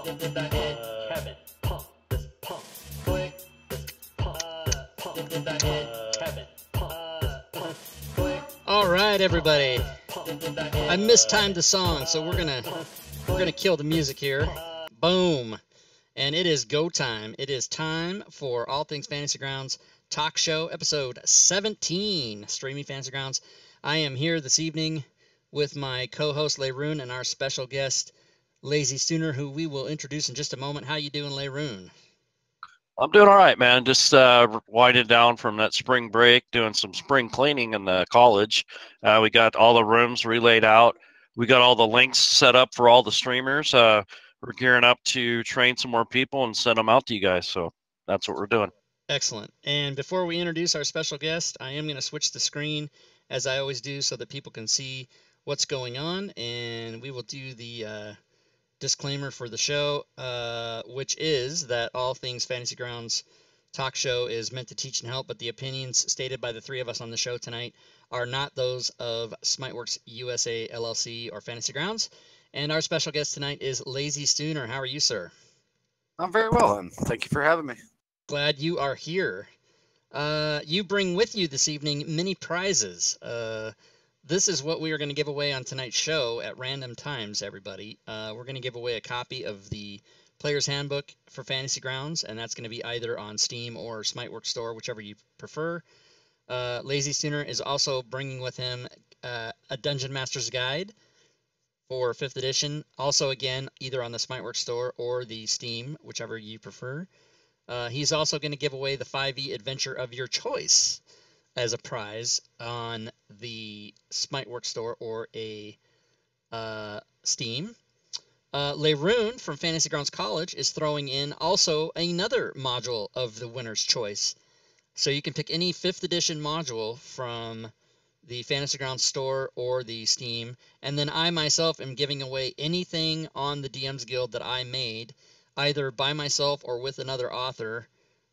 pump the head, Kevin. Pump this pump, quick. This pump the head, Kevin. Pump this pump, quick. All right, everybody. I mistimed the song, so we're gonna kill the music here. Boom. And it is go time. It is time for All Things Fantasy Grounds Talk Show, episode 17, Streaming Fantasy Grounds. I am here this evening with my co-host, Layroon, and our special guest, Lazy Stooner, who we will introduce in just a moment. How you doing, Layroon? I'm doing all right, man. Just winding down from that spring break, doing some spring cleaning in the college. We got all the rooms relayed out. We got all the links set up for all the streamers. We're gearing up to train some more people and send them out to you guys. So that's what we're doing. Excellent. And before we introduce our special guest, I am going to switch the screen, as I always do, so that people can see what's going on. And we will do the disclaimer for the show, which is that All Things Fantasy Grounds Talk Show is meant to teach and help, but the opinions stated by the three of us on the show tonight are not those of Smiteworks USA LLC or Fantasy Grounds. And our special guest tonight is Lazy Stooner. How are you, sir? I'm very well, and thank you for having me. Glad you are here. You bring with you this evening many prizes. This is what we are going to give away on tonight's show at random times, everybody. We're going to give away a copy of the Player's Handbook for Fantasy Grounds, and that's going to be either on Steam or Smiteworks Store, whichever you prefer. Lazy Stooner is also bringing with him a Dungeon Master's Guide for 5th edition, also again either on the Smiteworks Store or the Steam, whichever you prefer. He's also going to give away the 5e adventure of your choice as a prize on the Smiteworks Store or a Steam. Layroon from Fantasy Grounds College is throwing in also another module of the winner's choice. So you can pick any 5th edition module from the Fantasy Grounds Store or the Steam. And then I myself am giving away anything on the DM's Guild that I made, either by myself or with another author.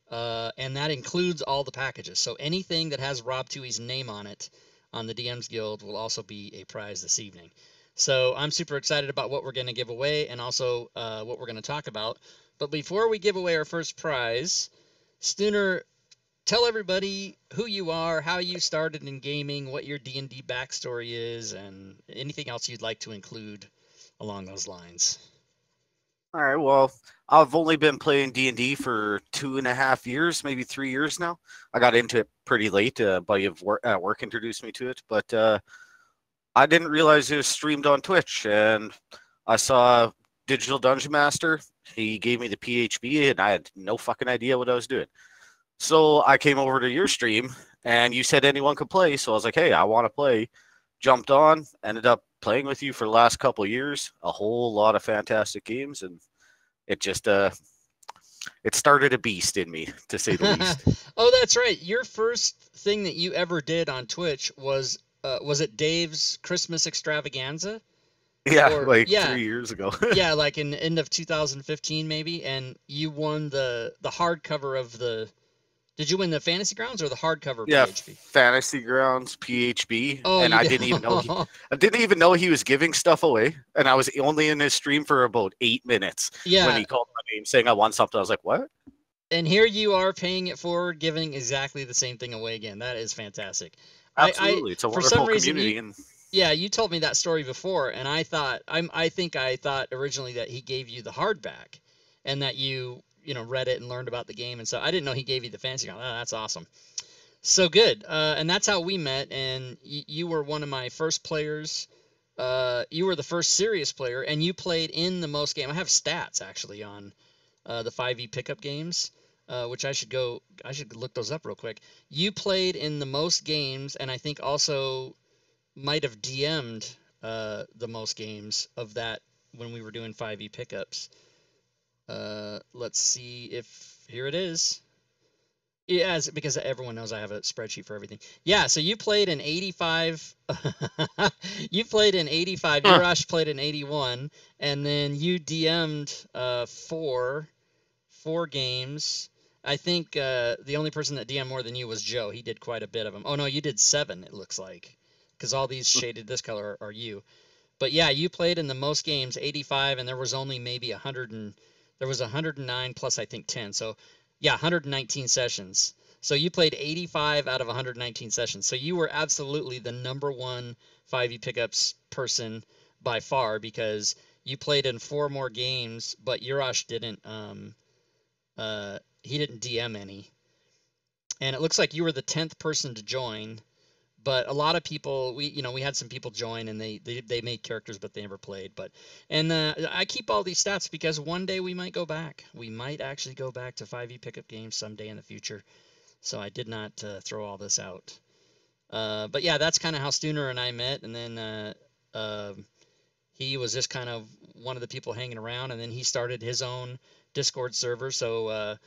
And that includes all the packages. So anything that has Rob Tui's name on it on the DM's Guild will also be a prize this evening. So I'm super excited about what we're going to give away and also what we're going to talk about. But before we give away our first prize, Stooner, tell everybody who you are, how you started in gaming, what your D&D backstory is, and anything else you'd like to include along those lines. All right, well, I've only been playing D&D for 2.5 years, maybe 3 years now. I got into it pretty late. A buddy at work introduced me to it, but I didn't realize it was streamed on Twitch, and I saw Digital Dungeon Master. He gave me the PHB, and I had no fucking idea what I was doing. So I came over to your stream, and you said anyone could play, so I was like, hey, I want to play. Jumped on, ended up playing with you for the last couple of years, a whole lot of fantastic games, and it just it started a beast in me, to say the least. Oh, that's right. Your first thing that you ever did on Twitch was it Dave's Christmas Extravaganza? Yeah, 3 years ago. Yeah, like in the end of 2015 maybe, and you won the hardcover of the... Did you win the Fantasy Grounds or the hardcover PHB? Fantasy Grounds PHB. Oh, and I didn't even know he was giving stuff away. And I was only in his stream for about 8 minutes. Yeah. When he called my name saying I won something, I was like, what? And here you are paying it forward, giving exactly the same thing away again. That is fantastic. Absolutely, it's a wonderful community. Yeah, you told me that story before, and I thought I thought originally that he gave you the hardback, and that you read it and learned about the game, and so I didn't know he gave you the Fantasy Grounds. Oh, that's awesome. So good. And that's how we met, and you were one of my first players. You were the first serious player, and you played in the most game. I have stats actually on the 5e pickup games, which I should look those up real quick. You played in the most games, and I think also might have DM'd the most games of that when we were doing 5e pickups. Let's see if here it is. Yeah, because everyone knows I have a spreadsheet for everything. Yeah, so you played in 85. You played in 85. Urash played in 81, and then you DM'd four games. I think the only person that DM'd more than you was Joe. He did quite a bit of them. Oh no, you did 7. It looks like, because all these shaded this color are you. But yeah, you played in the most games, 85, and there was only maybe 109 plus I think 10. So yeah, 119 sessions. So you played 85 out of 119 sessions. So you were absolutely the number one 5e pickups person by far, because you played in 4 more games, but Urash didn't. He didn't DM any, and it looks like you were the 10th person to join. But a lot of people, we had some people join, and they made characters, but they never played. And I keep all these stats because one day we might go back. We might actually go back to 5e pickup games someday in the future. So I did not throw all this out. But yeah, that's kind of how Stooner and I met. And then he was just kind of one of the people hanging around, and then he started his own Discord server. So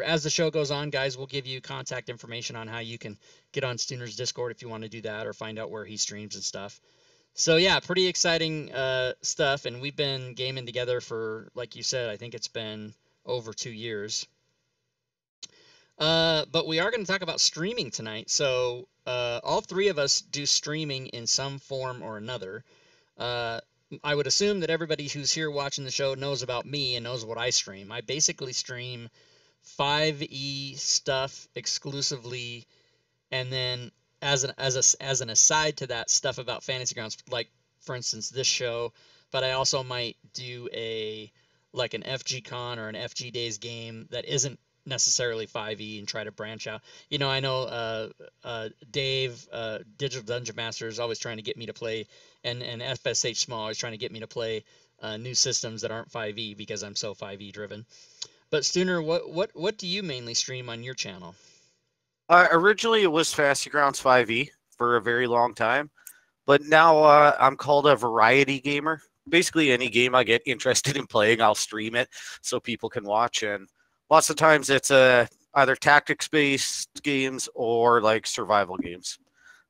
as the show goes on, guys, we'll give you contact information on how you can get on Stooner's Discord if you want to do that, or find out where he streams and stuff. So yeah, pretty exciting stuff, and we've been gaming together for, like you said, I think it's been over 2 years. But we are going to talk about streaming tonight. So all 3 of us do streaming in some form or another. I would assume that everybody who's here watching the show knows about me and knows what I stream. I basically stream 5e stuff exclusively, and then as an aside to that, stuff about Fantasy Grounds, like for instance this show. But I also might do an FG Con or an FG Days game that isn't necessarily 5e, and try to branch out. I know Dave, Digital Dungeon Master, is always trying to get me to play, and FSH Small is trying to get me to play new systems that aren't 5e, because I'm so 5e driven. But Stooner, what do you mainly stream on your channel? Originally, it was Fantasy Grounds 5e for a very long time, but now I'm called a variety gamer. Basically, any game I get interested in playing, I'll stream it so people can watch. And lots of times it's either tactics-based games or like survival games.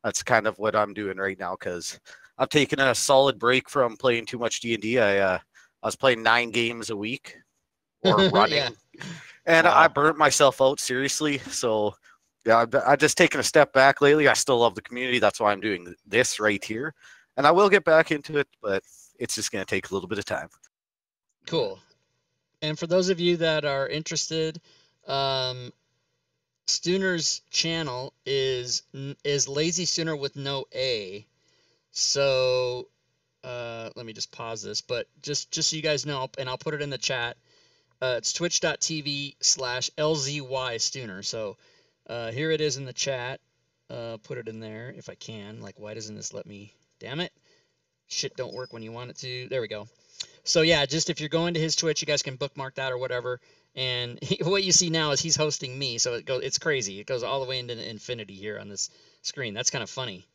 That's kind of what I'm doing right now, because I've taken a solid break from playing too much D&D. I was playing 9 games a week, or running, Yeah. and Wow. I burnt myself out seriously. So yeah, I've just taken a step back lately. I still love the community. That's why I'm doing this right here, and I will get back into it, but it's just going to take a little bit of time. Cool. And for those of you that are interested, Stooner's channel is Lazy Stooner with no A. So let me just pause this, but just so you guys know, and I'll put it in the chat. It's twitch.tv/LZY Stooner. So here it is in the chat. Put it in there if I can. Like, why doesn't this let me? Damn it. Shit don't work when you want it to. There we go. So yeah, just if you're going to his Twitch, you guys can bookmark that or whatever. And what you see now is he's hosting me, so it's crazy. It goes all the way into infinity here on this screen. That's kind of funny.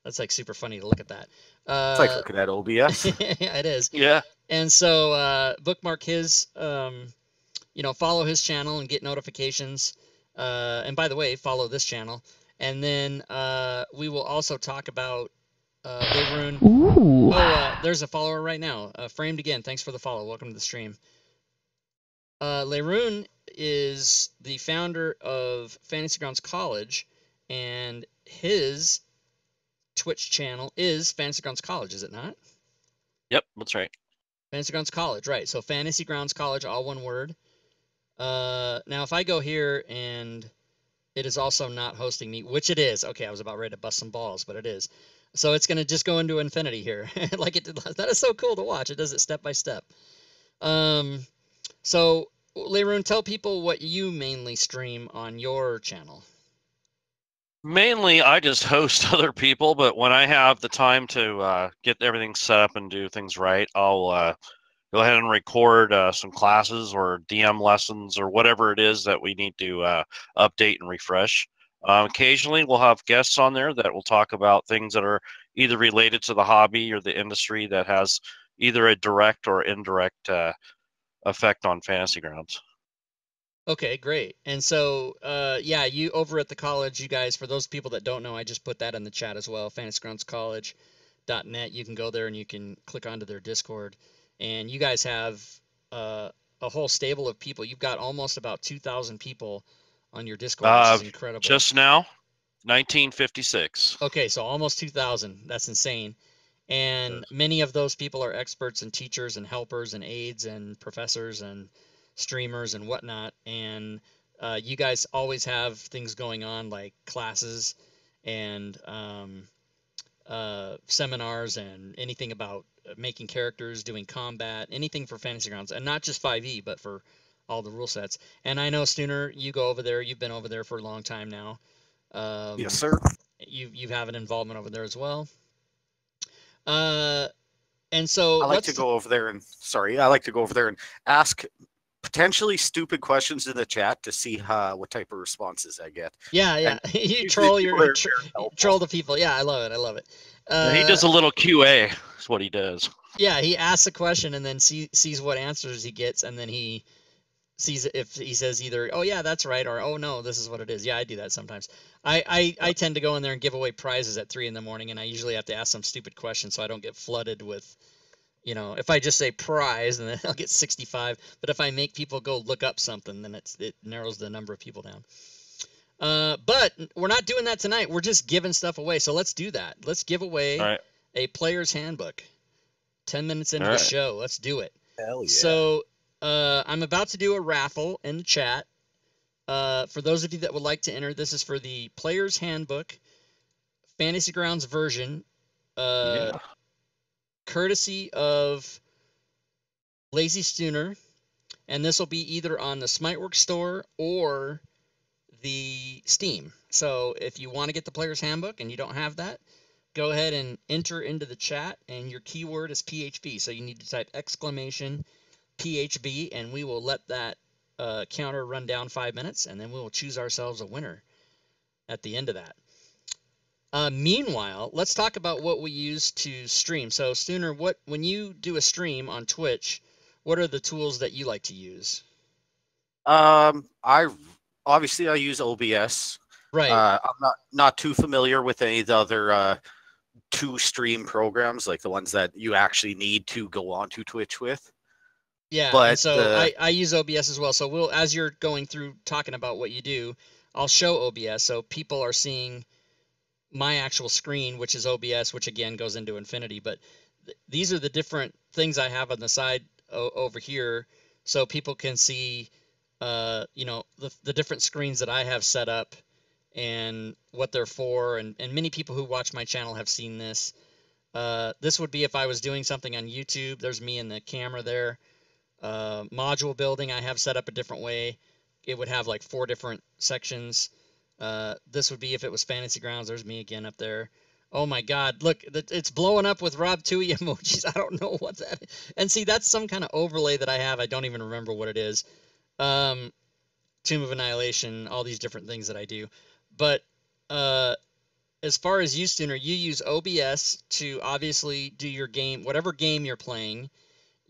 That's like super funny to look at that. It's like looking at OBS. Yeah, it is. Yeah. And so bookmark his, follow his channel and get notifications. And by the way, follow this channel. And then we will also talk about Leroon. Ooh. Oh, there's a follower right now. Framed again. Thanks for the follow. Welcome to the stream. Leroon is the founder of Fantasy Grounds College, and his Twitch channel is Fantasy Grounds College, is it not? Yep, that's right. Fantasy Grounds College, right. So Fantasy Grounds College, all one word. Now, if I go here and it is also not hosting me, which it is. Okay, I was about ready to bust some balls, but it is. So it's going to just go into infinity here. Like it did. That is so cool to watch. It does it step by step. So, Leroon, tell people what you mainly stream on your channel. Mainly, I just host other people, but when I have the time to get everything set up and do things right, I'll go ahead and record some classes or DM lessons or whatever it is that we need to update and refresh. Occasionally, we'll have guests on there that will talk about things that are either related to the hobby or the industry that has either a direct or indirect effect on Fantasy Grounds. Okay, great. And so, yeah, you over at the college, you guys, for those people that don't know, I just put that in the chat as well, fantasygroundscollege.net. You can go there and you can click onto their Discord. And you guys have a whole stable of people. You've got almost about 2,000 people on your Discord, which is incredible. Just now, 1956. Okay, so almost 2,000. That's insane. And many of those people are experts and teachers and helpers and aides and professors and streamers and whatnot. And you guys always have things going on like classes and seminars and anything about making characters, doing combat, anything for Fantasy Grounds, and not just 5e, but for all the rule sets. And I know, Stooner, you go over there. You've been over there for a long time now. Yes, sir. You have an involvement over there as well. And so I like to go over there and ask potentially stupid questions in the chat to see what type of responses I get. Yeah. You troll the people. Yeah, I love it. He does a little QA. That's what he does. Yeah, he asks a question and then sees what answers he gets, and then he sees if he says either, oh yeah, that's right, or oh no, this is what it is. Yeah, I do that sometimes. I tend to go in there and give away prizes at 3 a.m, and I usually have to ask some stupid question so I don't get flooded with, if I just say prize, and then I'll get 65. But if I make people go look up something, then it narrows the number of people down. But we're not doing that tonight. We're just giving stuff away. So let's do that. Let's give away a player's handbook. 10 minutes into the show. Let's do it. Hell yeah. So I'm about to do a raffle in the chat. For those of you that would like to enter, this is for the player's handbook, Fantasy Grounds version, courtesy of Lazy Stooner. And this will be either on the Smiteworks store or the Steam. So if you want to get the player's handbook and you don't have that, go ahead and enter into the chat, and your keyword is PHB. So you need to type exclamation PHB, and we will let that counter run down 5 minutes, and then we will choose ourselves a winner at the end of that. Meanwhile, let's talk about what we use to stream. So Stooner, when you do a stream on Twitch, what are the tools that you like to use? I use OBS. Right. I'm not too familiar with any of the other two stream programs, like the ones that you actually need to go onto Twitch with. Yeah, but so I use OBS as well. So as you're going through talking about what you do, I'll show OBS so people are seeing my actual screen, which is OBS, which again goes into infinity. But these are the different things I have on the side over here, so people can see, the different screens that I have set up and what they're for. And many people who watch my channel have seen this. This would be if I was doing something on YouTube. There's me in the camera there. Module building I have set up a different way. It would have like 4 different sections. This would be if it was Fantasy Grounds. There's me again up there. Oh my God, look, it's blowing up with Rob Tui emojis. I don't know what that is. And see, that's some kind of overlay that I have. I don't even remember what it is. Tomb of Annihilation, all these different things that I do. But as far as you, Stooner, you use OBS to obviously do your game, whatever game you're playing.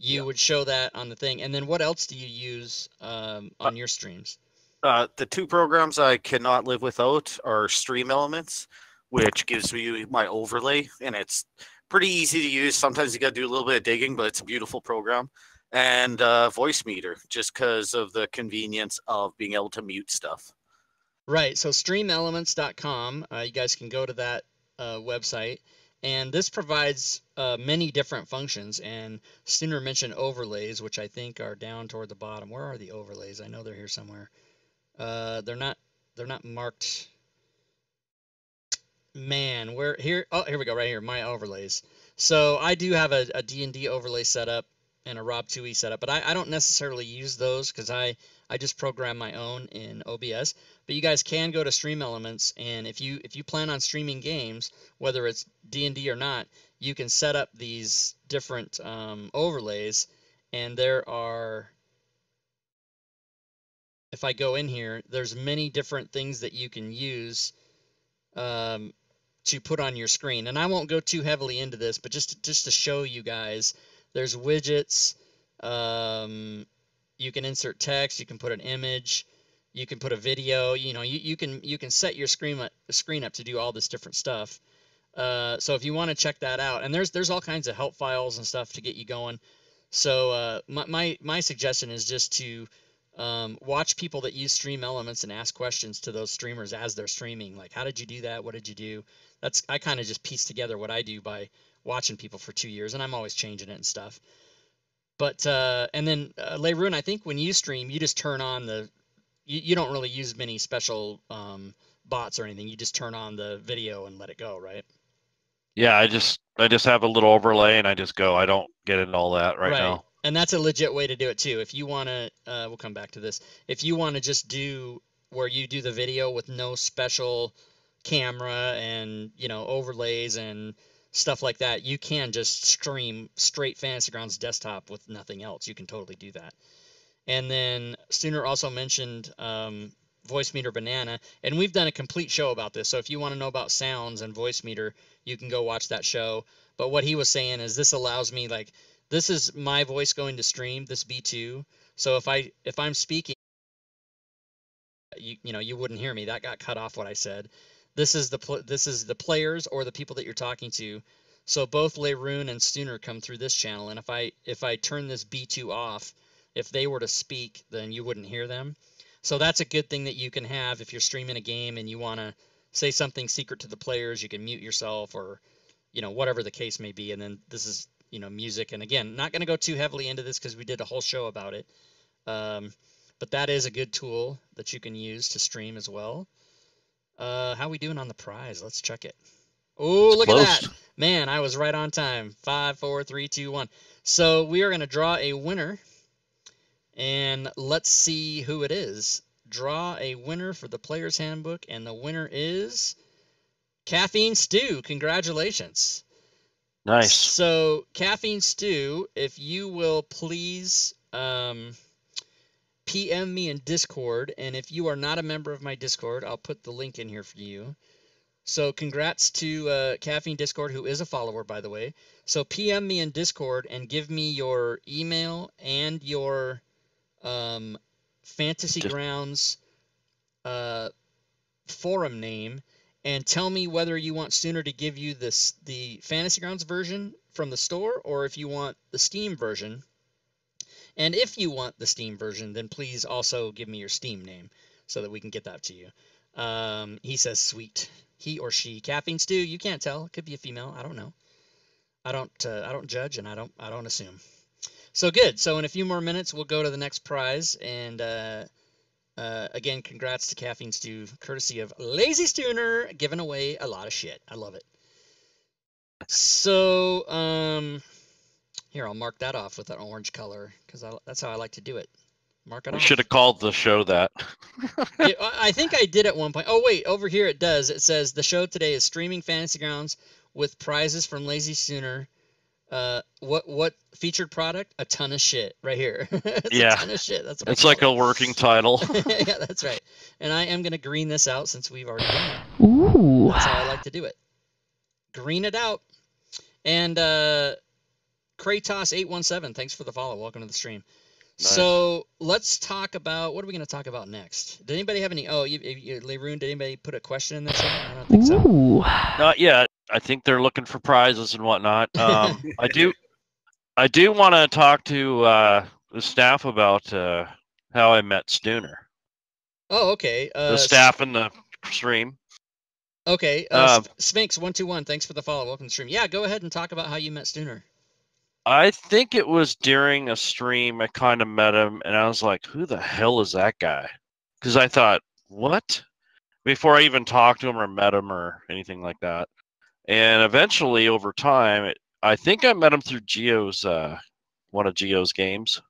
You would show that on the thing. And then what else do you use on your streams? The 2 programs I cannot live without are Stream Elements, which gives me my overlay, and it's pretty easy to use. Sometimes you got to do a little bit of digging, but it's a beautiful program. And Voice Meter, just because of the convenience of being able to mute stuff. Right. So streamelements.com, you guys can go to that website. And this provides many different functions. And Stooner mentioned overlays, which I think are down toward the bottom. Where are the overlays? I know they're here somewhere. They're not marked. Man, where here? Oh, here we go, right here. My overlays. So I do have a D&D overlay set up and a Rob Tui setup, but I don't necessarily use those because I just program my own in OBS. But you guys can go to Stream Elements, and if you plan on streaming games, whether it's D&D or not, you can set up these different overlays. And there are, if I go in here, there's many different things that you can use to put on your screen. And I won't go too heavily into this, but just to show you guys, there's widgets. You can insert text. You can put an image. You can put a video. You can set your screen up to do all this different stuff. So if you want to check that out, and there's all kinds of help files and stuff to get you going. So my suggestion is just to watch people that use Stream Elements and ask questions to those streamers as they're streaming. Like, how did you do that? What did you do? I kind of just piece together what I do by watching people for 2 years, and I'm always changing it and stuff. But and then Leyrun, I think when you stream, you just turn on the. You don't really use many special bots or anything. You just turn on the video and let it go, right? Yeah, I just have a little overlay and I just go. I don't get into all that right now. And that's a legit way to do it too. If you want to, we'll come back to this. If you want to just do where you do the video with no special camera and, you know, overlays and stuff like that, you can just stream straight Fantasy Grounds desktop with nothing else. You can totally do that. And then Stooner also mentioned Voicemeeter Banana, and we've done a complete show about this. So if you want to know about sounds and Voicemeeter, you can go watch that show. But what he was saying is this allows me, like, this is my voice going to stream, this B2. So if I'm speaking, you know, you wouldn't hear me. That got cut off what I said. This is the players or the people that you're talking to. So both Leyrun and Stooner come through this channel, and if I turn this B2 off, if they were to speak, then you wouldn't hear them. So that's a good thing that you can have if you're streaming a game and you want to say something secret to the players. You can mute yourself, or, you know, whatever the case may be. And then this is, you know, music. And again, not going to go too heavily into this because we did a whole show about it. But that is a good tool that you can use to stream as well. How we doing on the prize? Let's check it. Oh, look at that. Man, I was right on time. 5, 4, 3, 2, 1. So we are going to draw a winner. And let's see who it is. Draw a winner for the Player's Handbook, and the winner is Caffeine Stew. Congratulations. Nice. So, Caffeine Stew, if you will please PM me in Discord, and if you are not a member of my Discord, I'll put the link in here for you. So, congrats to Caffeine Discord, who is a follower, by the way. So, PM me in Discord and give me your email and your Fantasy Grounds forum name, and tell me whether you want Stooner to give you the Fantasy Grounds version from the store, or if you want the Steam version. And if you want the Steam version, then please also give me your Steam name so that we can get that to you. He says sweet. He or she. Caffeine Stew, you can't tell. It could be a female. I don't know. I don't judge, and I don't assume. So good. So in a few more minutes, we'll go to the next prize. And again, congrats to Caffeine Stew, courtesy of Lazy Stooner, giving away a lot of shit. I love it. So here, I'll mark that off with an orange color because that's how I like to do it. Mark it off. We should have called the show that. I think I did at one point. Oh, wait. Over here it does. It says the show today is streaming Fantasy Grounds with prizes from Lazy Stooner. What featured product? A ton of shit right here. Yeah, a ton of shit. That's what it's like a working title. Yeah, that's right. And I am gonna green this out since we've already done it. Ooh. That's how I like to do it. Green it out. And Kratos817, thanks for the follow. Welcome to the stream. Nice. So let's talk about, what are we going to talk about next? Did anybody have any? Oh, Leyrun, did anybody put a question in the chat? I don't think so. Not yet. I think they're looking for prizes and whatnot. I do want to talk to the staff about how I met Stooner. Oh, okay. The staff in the stream. Okay. Sphinx121, thanks for the follow. Welcome to the stream. Yeah, go ahead and talk about how you met Stooner. I think it was during a stream I kind of met him, and I was like, who the hell is that guy? Because I thought, what? Before I even talked to him or met him or anything like that. And eventually, over time, I think I met him through Geo's, one of Geo's games.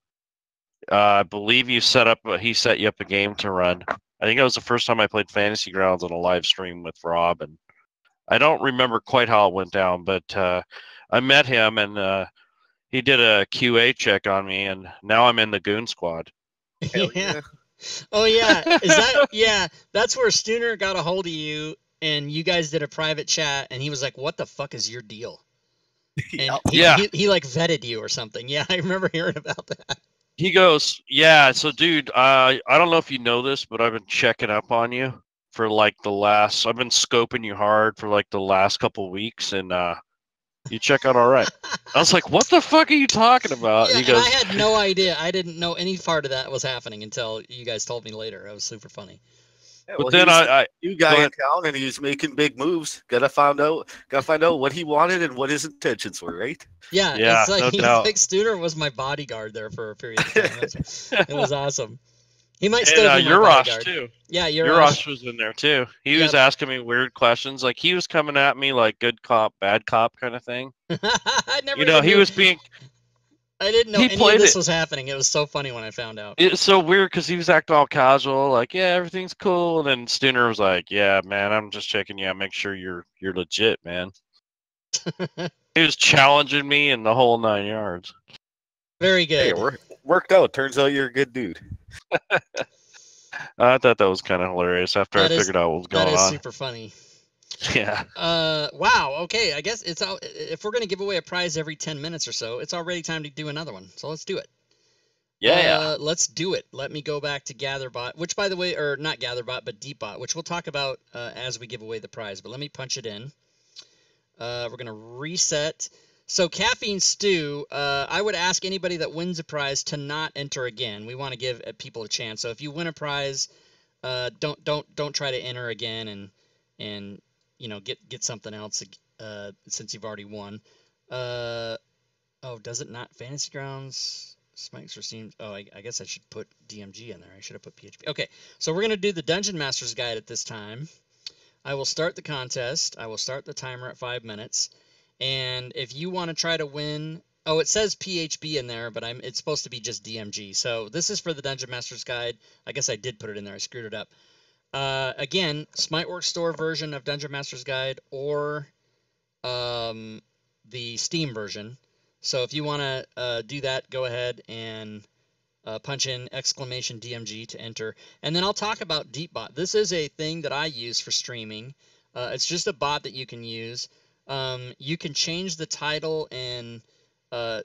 I believe he set you up a game to run. I think that was the first time I played Fantasy Grounds on a live stream with Rob. And I don't remember quite how it went down, but I met him, and he did a QA check on me, and now I'm in the Goon Squad. Hell yeah. Oh yeah, yeah? That's where Stooner got a hold of you, and you guys did a private chat, and he was like, "What the fuck is your deal?" And he like vetted you or something. Yeah, I remember hearing about that. He goes, "Yeah, so dude, I don't know if you know this, but I've been checking up on you for like I've been scoping you hard for like the last couple weeks, and you check out all right." I was like, what the fuck are you talking about? Yeah, he goes, I had no idea. I didn't know any part of that was happening until you guys told me later. It was super funny. Yeah, But well, then he was the I new go guy in ahead. town, and he was making big moves. Gotta find out what he wanted and what his intentions were, right? Yeah, Yeah, it's like no he's doubt. like Studer was my bodyguard there for a period of time. It was awesome. He might And still be my Urash bodyguard. too. Yeah, Urash. Urash was in there too. He was Yep. asking me weird questions. Like he was coming at me like good cop, bad cop kind of thing. I never You know, even he knew. was being I didn't know he any of played this it. was happening. It was so funny when I found out. It's so weird because he was acting all casual, like yeah, everything's cool. And then Stuner was like, yeah, man, I'm just checking you out, make sure you're legit, man. He was challenging me in the whole 9 yards. Very Hey, good. it worked out. Turns out you're a good dude. I thought that was kind of hilarious after That I is- figured out what was That going is on. super funny. Yeah. Wow. Okay. I guess it's out. If we're gonna give away a prize every 10 minutes or so, it's already time to do another one. So let's do it. Yeah. Let's do it. Let me go back to GatherBot, which, by the way, or not GatherBot, but DeepBot, which we'll talk about as we give away the prize. But let me punch it in. We're gonna reset. So Caffeine Stew, I would ask anybody that wins a prize to not enter again. We want to give people a chance. So if you win a prize, don't try to enter again and get something else since you've already won. Oh, does it not? Fantasy Grounds, Spikes or Steam. Oh, I guess I should put DMG in there. I should have put PHP. Okay, so we're gonna do the Dungeon Master's Guide at this time. I will start the contest. I will start the timer at 5 minutes. And if you want to try to win, oh, it says PHB in there, but it's supposed to be just DMG. So this is for the Dungeon Master's Guide. I guess I did put it in there. I screwed it up. Again, Smiteworks Store version of Dungeon Master's Guide or the Steam version. So if you want to do that, go ahead and punch in exclamation DMG to enter. And then I'll talk about DeepBot. This is a thing that I use for streaming. It's just a bot that you can use. You can change the title and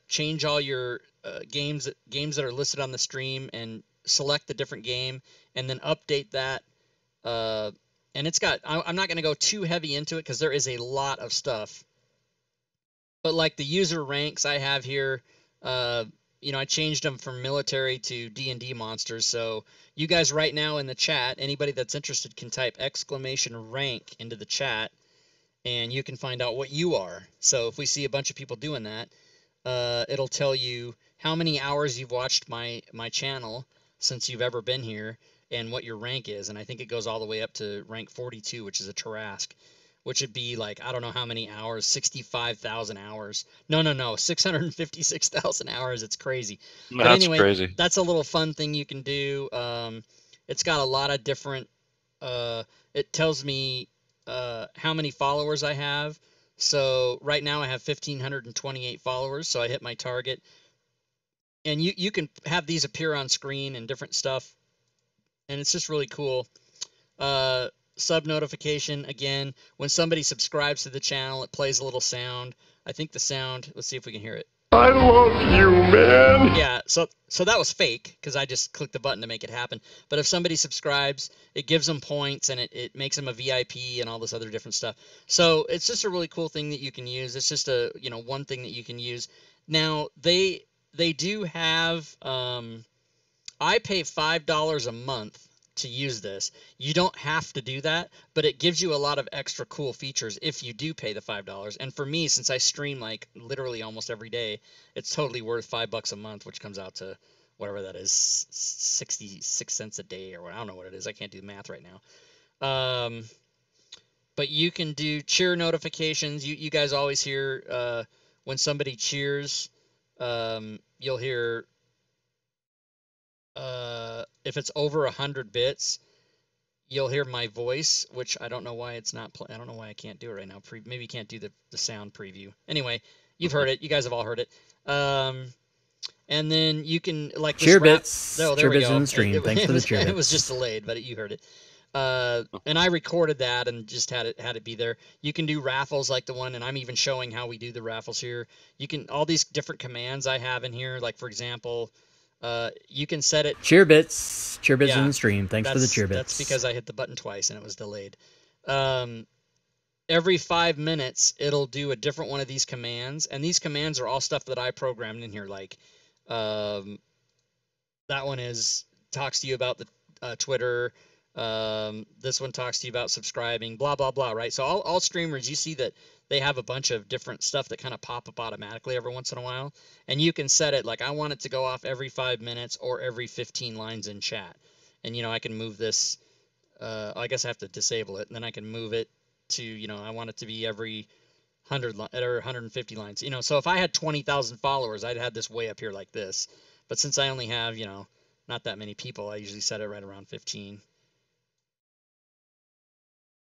change all your games that are listed on the stream and select the different game and then update that. And it's got, I'm not going to go too heavy into it because there is a lot of stuff. But like the user ranks I have here, I changed them from military to D&D monsters. So you guys right now in the chat, anybody that's interested can type exclamation rank into the chat and you can find out what you are. So if we see a bunch of people doing that, it'll tell you how many hours you've watched my channel since you've ever been here and what your rank is. And I think it goes all the way up to rank 42, which is a Tarrasque, which would be like, I don't know how many hours, 65,000 hours. No, 656,000 hours. It's crazy. But That's anyway, crazy. that's a little fun thing you can do. It's got a lot of different, it tells me how many followers I have. So right now I have 1,528 followers, so I hit my target. And you can have these appear on screen and different stuff, and it's just really cool. Sub notification, again, when somebody subscribes to the channel, it plays a little sound. I think the sound, let's see if we can hear it. I love you, man. Yeah, so that was fake because I just clicked the button to make it happen. But if somebody subscribes, it gives them points and it makes them a VIP and all this other different stuff. So it's just a really cool thing that you can use. It's just a one thing that you can use. Now they do have I pay $5 a month to use this. You don't have to do that, but it gives you a lot of extra cool features if you do pay the $5. And for me, since I stream like literally almost every day, it's totally worth $5 a month, which comes out to whatever that is, 66 cents a day or what. I don't know what it is. I can't do the math right now. But you can do cheer notifications. You guys always hear when somebody cheers, you'll hear if it's over 100 bits, you'll hear my voice, which I don't know why it's not. I don't know why I can't do it right now. Maybe you can't do the sound preview. Anyway, you've heard it. You guys have all heard it. And then you can like cheer bits. Oh, there cheer we bits go. in the stream. Thanks for the cheer bits. It was just delayed, but you heard it. And I recorded that and just had it be there. You can do raffles like the one, and I'm even showing how we do the raffles here. You can all these different commands I have in here. Like for example. You can set it. Cheer bits in the stream. Thanks for the cheer bits. That's because I hit the button twice and it was delayed. Every 5 minutes, it'll do a different one of these commands, and these commands are all stuff that I programmed in here. Like, that one talks to you about the Twitter. This one talks to you about subscribing, blah, blah, blah, right? So all streamers, you see that they have a bunch of different stuff that kind of pop up automatically every once in a while. And you can set it like, I want it to go off every 5 minutes or every 15 lines in chat. And, I can move this, I guess I have to disable it, and then I can move it to, I want it to be every 100 or 150 lines. So if I had 20,000 followers, I'd have this way up here like this. But since I only have, not that many people, I usually set it right around 15.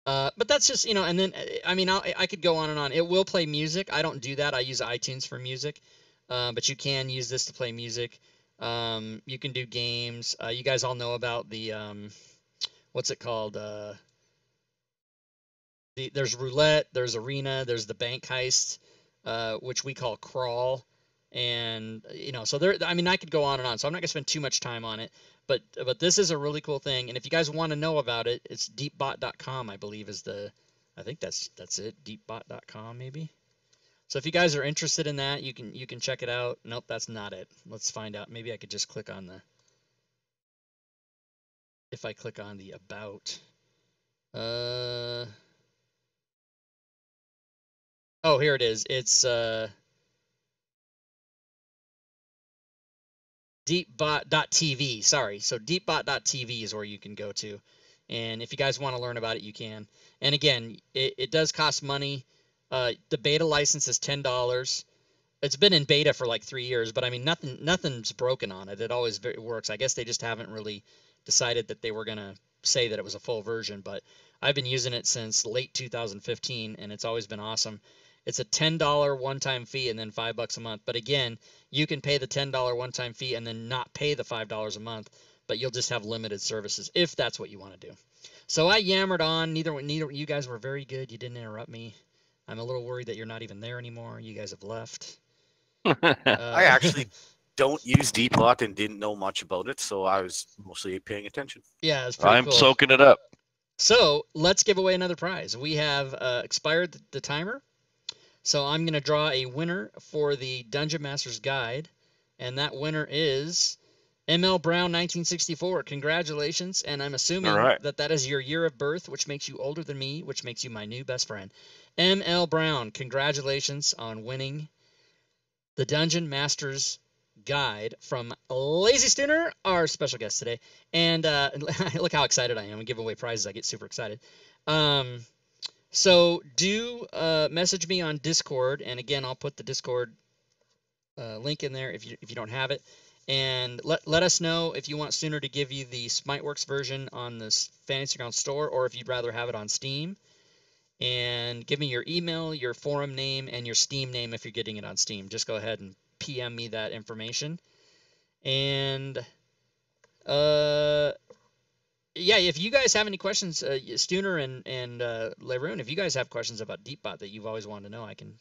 But that's just, and then, I mean, I could go on and on. It will play music. I don't do that. I use iTunes for music. But you can use this to play music. You can do games. You guys all know about the, what's it called? There's roulette, there's arena, there's the bank heist, which we call crawl. And, so there, I mean, I could go on and on. So I'm not going to spend too much time on it. But this is a really cool thing, and if you guys want to know about it, it's deepbot.com, I believe is I think that's it, deepbot.com maybe. So if you guys are interested in that, you can check it out. Nope, that's not it. Let's find out. Maybe I could just click on if I click on the about. Oh, here it is. It's deepbot.tv, sorry. So deepbot.tv is where you can go to. And if you guys want to learn about it, you can. And again, it does cost money. The beta license is $10. It's been in beta for like 3 years, but I mean, nothing's broken on it. It always works. I guess they just haven't really decided that they were going to say that it was a full version, but I've been using it since late 2015, and it's always been awesome. It's a $10 one-time fee and then $5 a month. But again, you can pay the $10 one-time fee and then not pay the $5 a month, but you'll just have limited services if that's what you want to do. So I yammered on. Neither you guys were very good. You didn't interrupt me. I'm a little worried that you're not even there anymore. You guys have left. I actually don't use Deepbot and didn't know much about it, so I was mostly paying attention. Yeah, it's pretty cool. I'm soaking it up. So let's give away another prize. We have expired the timer. So I'm going to draw a winner for the Dungeon Master's Guide, and that winner is ML Brown 1964. Congratulations, and I'm assuming that is your year of birth, which makes you older than me, which makes you my new best friend. ML Brown, congratulations on winning the Dungeon Master's Guide from Lazy Stooner, our special guest today. And look how excited I am. We give away prizes. I get super excited. So do message me on Discord, and again, I'll put the Discord link in there if you don't have it. And let us know if you want Sooner to give you the Smiteworks version on the Fantasy Grounds store, or if you'd rather have it on Steam. And give me your email, your forum name, and your Steam name if you're getting it on Steam. Just go ahead and PM me that information. And yeah, if you guys have any questions, Stooner and Leroon, if you guys have questions about Deepbot that you've always wanted to know, I can.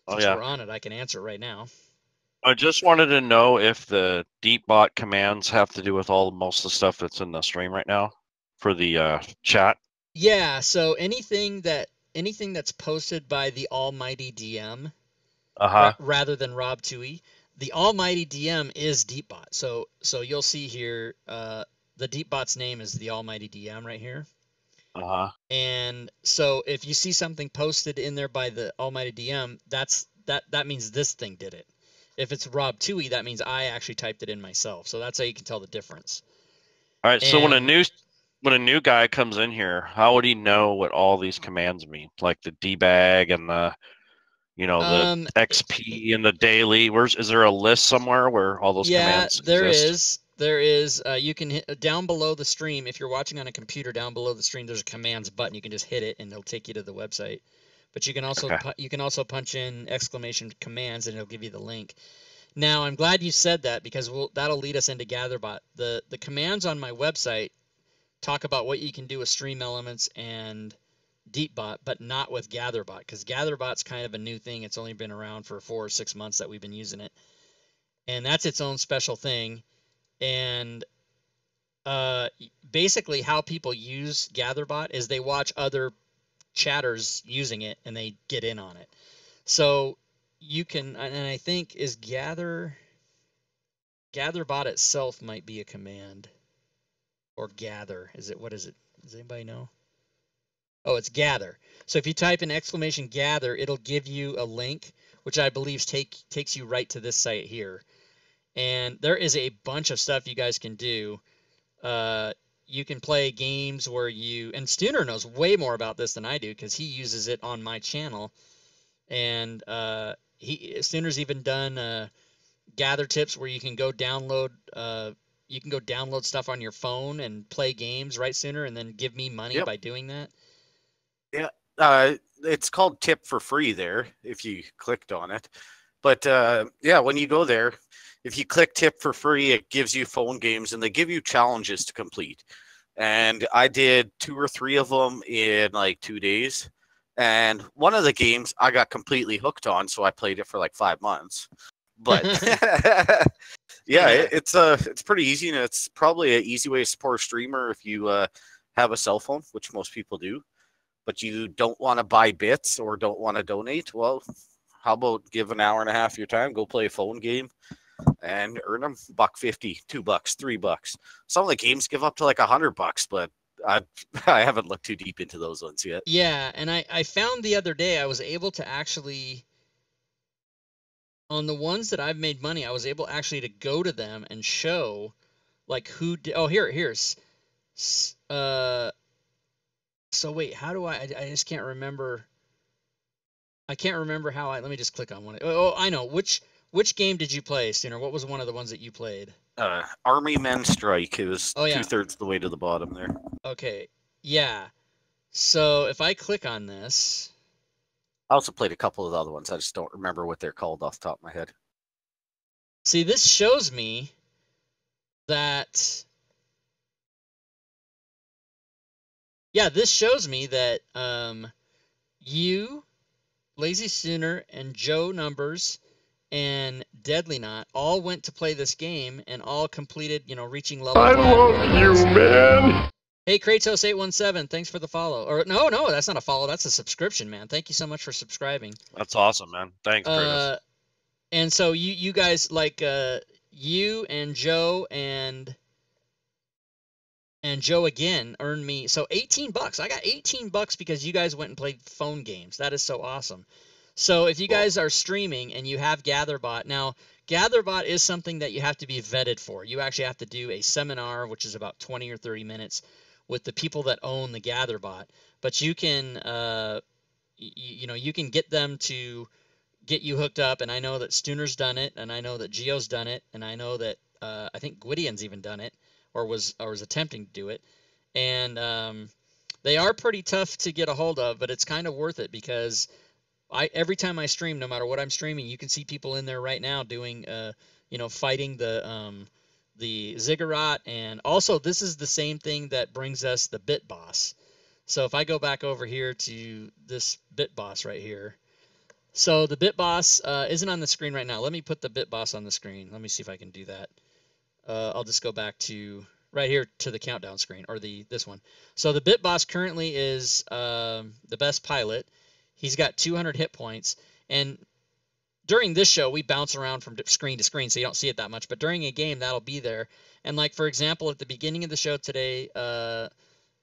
Since we're on it, I can answer it right now. I just wanted to know if the Deepbot commands have to do with most of the stuff that's in the stream right now for the chat. Yeah. So anything that's posted by the Almighty DM, rather than Rob Toohey, the Almighty DM is Deepbot. So you'll see here. The Deepbot's name is the Almighty DM right here. And so if you see something posted in there by the Almighty DM, that means this thing did it. If it's Rob Toohey, that means I actually typed it in myself. So that's how you can tell the difference. All right. So when a new guy comes in here, how would he know what all these commands mean? Like the debag and the the XP and the daily. Is there a list somewhere where all those commands exist? There is. You can hit down below the stream. If you're watching on a computer, down below the stream, there's a commands button. You can just hit it, and it'll take you to the website. But you can also punch in ! commands, and it'll give you the link. Now, I'm glad you said that, because that'll lead us into GatherBot. The commands on my website talk about what you can do with Stream Elements and Deepbot, but not with GatherBot, because GatherBot's kind of a new thing. It's only been around for 4 or 6 months that we've been using it, and that's its own special thing. And basically how people use GatherBot is they watch other chatters using it and they get in on it. So you can, and I think is GatherBot itself might be a command, or gather. What is it? Does anybody know? Oh, it's gather. So if you type in exclamation gather, it'll give you a link, which I believe takes you right to this site here. And there is a bunch of stuff you guys can do. You can play games where and Stuner knows way more about this than I do because he uses it on my channel. And Stuner's even done gather tips where you can go download stuff on your phone and play games, right, Stuner, and then give me money by doing that. Yeah, it's called Tip for Free there if you clicked on it. But yeah, when you go there, if you click Tip for Free, it gives you phone games and they give you challenges to complete. And I did 2 or 3 of them in like 2 days. And one of the games I got completely hooked on, so I played it for like 5 months. But yeah, it's pretty easy, and it's probably an easy way to support a streamer if you have a cell phone, which most people do. But you don't want to buy bits or don't want to donate. Well, how about give an hour and a half of your time, go play a phone game, and earn them $1.50, $2, $3. Some of the games give up to like $100, but I haven't looked too deep into those ones yet. Yeah, and I found the other day I was able to actually, on the ones that I've made money, I was able actually to go to them and show like who did. Oh, here's. So wait, how do I just can't remember. I can't remember how let me just click on one. Oh, I know. Which game did you play, Stuner? What was one of the ones that you played? Army Men Strike. It was 2/3 of the way to the bottom there. Okay. Yeah. So if I click on this. I also played a couple of the other ones. I just don't remember what they're called off the top of my head. See, this shows me that. Yeah, this shows me that you, Lazy Stuner, and Joe Numbers, and Deadly Knot all went to play this game and all completed, reaching level 5. I love you, man. Hey, Kratos817, thanks for the follow. Or no, that's not a follow. That's a subscription, man. Thank you so much for subscribing. That's awesome, man. Thanks, Kratos. And so you guys, like you and Joe and Joe again earned me so $18. I got $18 because you guys went and played phone games. That is so awesome. So if you guys are streaming and you have GatherBot, now GatherBot is something that you have to be vetted for. You actually have to do a seminar, which is about 20 or 30 minutes, with the people that own the GatherBot. But you can, you can get them to get you hooked up. And I know that Stuner's done it, and I know that Geo's done it, and I know that I think Gwydian's even done it, or was attempting to do it. And they are pretty tough to get a hold of, but it's kind of worth it because every time I stream, no matter what I'm streaming, you can see people in there right now doing, fighting the Ziggurat. And also, this is the same thing that brings us the Bit Boss. So if I go back over here to this Bit Boss right here. So the Bit Boss isn't on the screen right now. Let me put the Bit Boss on the screen. Let me see if I can do that. I'll just go back to right here to the countdown screen, or this one. So the Bit Boss currently is the best pilot. He's got 200 hit points, and during this show we bounce around from screen to screen, so you don't see it that much. But during a game, that'll be there. And like for example, at the beginning of the show today,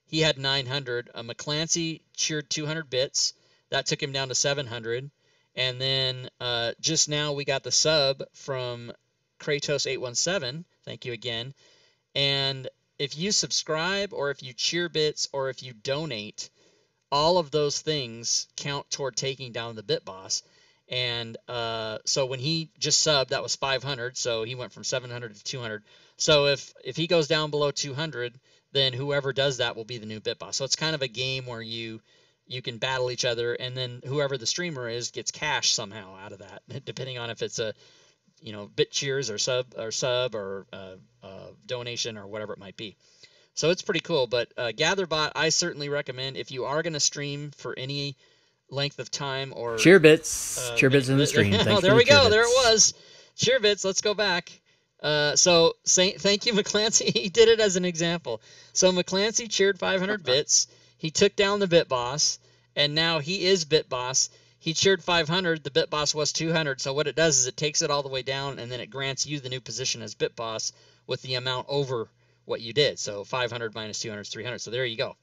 he had 900. McClancy cheered 200 bits. That took him down to 700. And then just now we got the sub from Kratos817. Thank you again. And if you subscribe, or if you cheer bits, or if you donate, all of those things count toward taking down the Bit Boss. And so when he just subbed, that was 500. So he went from 700 to 200. So if he goes down below 200, then whoever does that will be the new Bit Boss. So it's kind of a game where you can battle each other, and then whoever the streamer is gets cash somehow out of that, depending on if it's a bit cheers or sub or donation or whatever it might be. So it's pretty cool. But GatherBot, I certainly recommend if you are going to stream for any length of time. Or cheer bits in the stream. Oh, there we go. There it was. Cheer bits. Let's go back. So thank you, McClancy. He did it as an example. So McClancy cheered 500 bits. He took down the Bit Boss, and now he is Bit Boss. He cheered 500. The Bit Boss was 200. So what it does is it takes it all the way down, and then it grants you the new position as Bit Boss with the amount over what you did. So 500 minus 200 is 300. So there you go.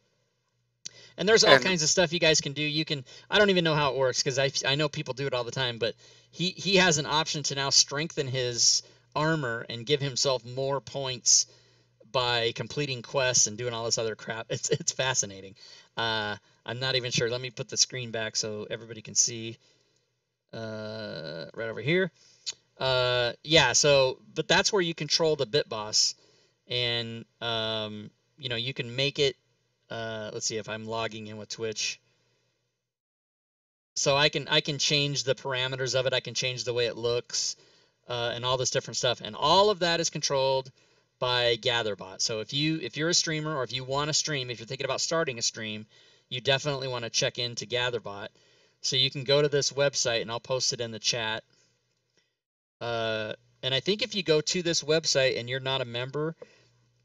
And there's all And- kinds of stuff you guys can do. You can, I don't even know how it works because I know people do it all the time, but he has an option to now strengthen his armor and give himself more points by completing quests and doing all this other crap. It's fascinating. I'm not even sure. Let me put the screen back so everybody can see. Right over here. Yeah, so, but that's where you control the bit boss, and you know, you can make it. Let's see if I'm logging in with Twitch. So I can change the parameters of it. I can change the way it looks, and all this different stuff. And all of that is controlled by GatherBot. So if you're a streamer, or if you want to stream, if you're thinking about starting a stream, you definitely want to check into GatherBot. So you can go to this website, and I'll post it in the chat. And I think if you go to this website and you're not a member,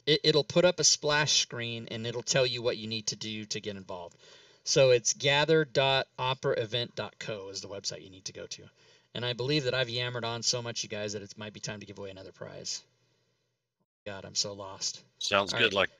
it'll put up a splash screen and it'll tell you what you need to do to get involved. So it's gather.operaevent.co is the website you need to go to. And I believe that I've yammered on so much, you guys, that it might be time to give away another prize. God, I'm so lost. Sounds All good. right. Like,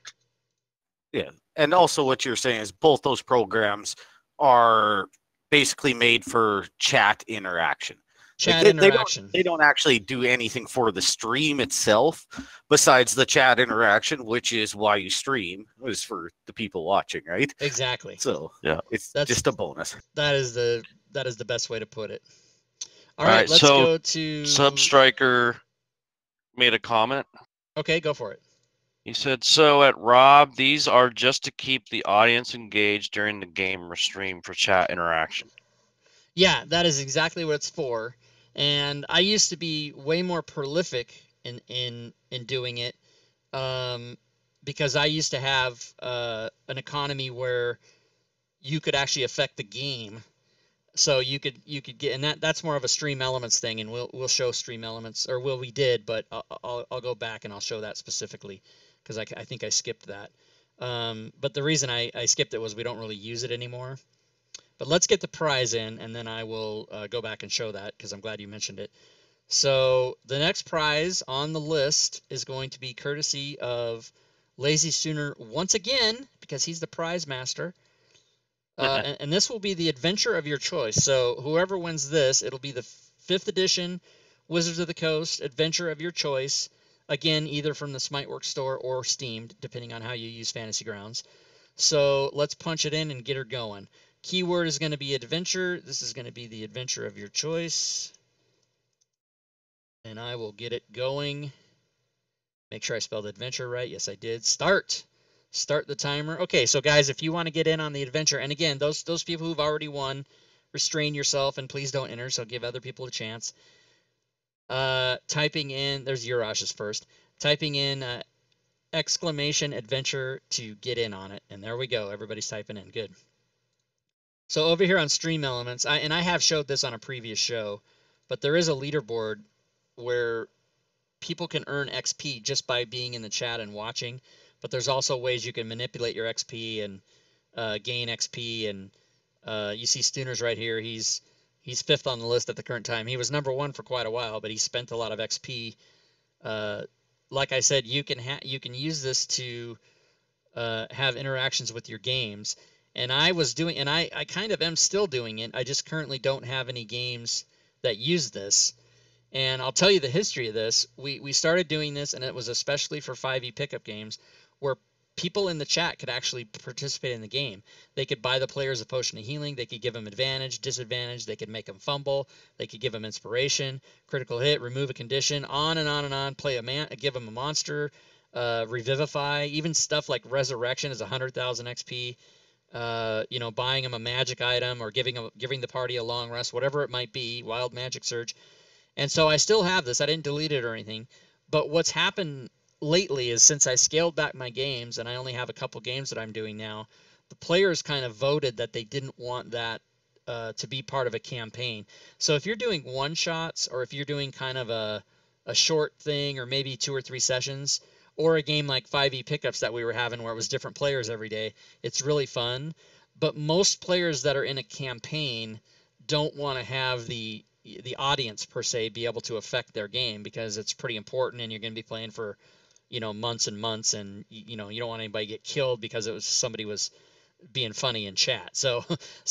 Yeah, and also what you're saying is both those programs are basically made for chat interaction. Chat Like, interaction. They don't actually do anything for the stream itself, besides the chat interaction, which is why you stream, is for the people watching, right? Exactly. So Yeah. it's That's- just a bonus. That is the best way to put it. All All right, right, let's so go to Substriker made a comment. Okay, go for it. He said, so at Rob, these are just to keep the audience engaged during the game or stream for chat interaction. Yeah, that is exactly what it's for. And I used to be way more prolific in doing it, because I used to have an economy where you could actually affect the game. So you could get, and that's more of a Stream Elements thing, and we'll show Stream Elements, or we did, but I'll go back and I'll show that specifically because I think I skipped that. But the reason I skipped it was we don't really use it anymore. But let's get the prize in, and then I will go back and show that because I'm glad you mentioned it. So the next prize on the list is going to be courtesy of Lazy Sooner once again, because he's the prize master. And this will be the adventure of your choice. So whoever wins this, it'll be the 5th edition Wizards of the Coast adventure of your choice. Again, either from the Smiteworks store or Steam, depending on how you use Fantasy Grounds. So let's punch it in and get her going. Keyword is going to be adventure. This is going to be the adventure of your choice. And I will get it going. Make sure I spelled adventure right. Yes, I did. Start the timer. Okay, so guys, if you want to get in on the adventure, and again, those people who've already won, restrain yourself and please don't enter, so give other people a chance. Typing in, there's Urash's first. Typing in exclamation adventure to get in on it. And there we go. Everybody's typing in. Good. So over here on Stream Elements, and I have showed this on a previous show, but there is a leaderboard where people can earn XP just by being in the chat and watching. But there's also ways you can manipulate your XP and gain XP. And you see Stooners right here. He's 5th on the list at the current time. He was number 1 for quite a while, but he spent a lot of XP. Like I said, you can use this to have interactions with your games. And I was doing, and I kind of am still doing it. I just currently don't have any games that use this. And I'll tell you the history of this. We started doing this, and it was especially for 5e pickup games, where people in the chat could actually participate in the game. They could buy the players a potion of healing. They could give them advantage, disadvantage. They could make them fumble. They could give them inspiration, critical hit, remove a condition, on and on and on. Give them a monster, revivify. Even stuff like resurrection is 100,000 XP. Buying them a magic item or giving the party a long rest, whatever it might be. Wild magic surge. And so I still have this. I didn't delete it or anything. But what's happened lately is since I scaled back my games and I only have a couple games that I'm doing now, the players kind of voted that they didn't want that to be part of a campaign. So if you're doing one-shots or if you're doing kind of a short thing or maybe 2 or 3 sessions or a game like 5e pickups that we were having where it was different players every day, it's really fun. But most players that are in a campaign don't want to have the audience per se be able to affect their game because it's pretty important and you're going to be playing for months and months, and you don't want anybody to get killed because somebody was being funny in chat. So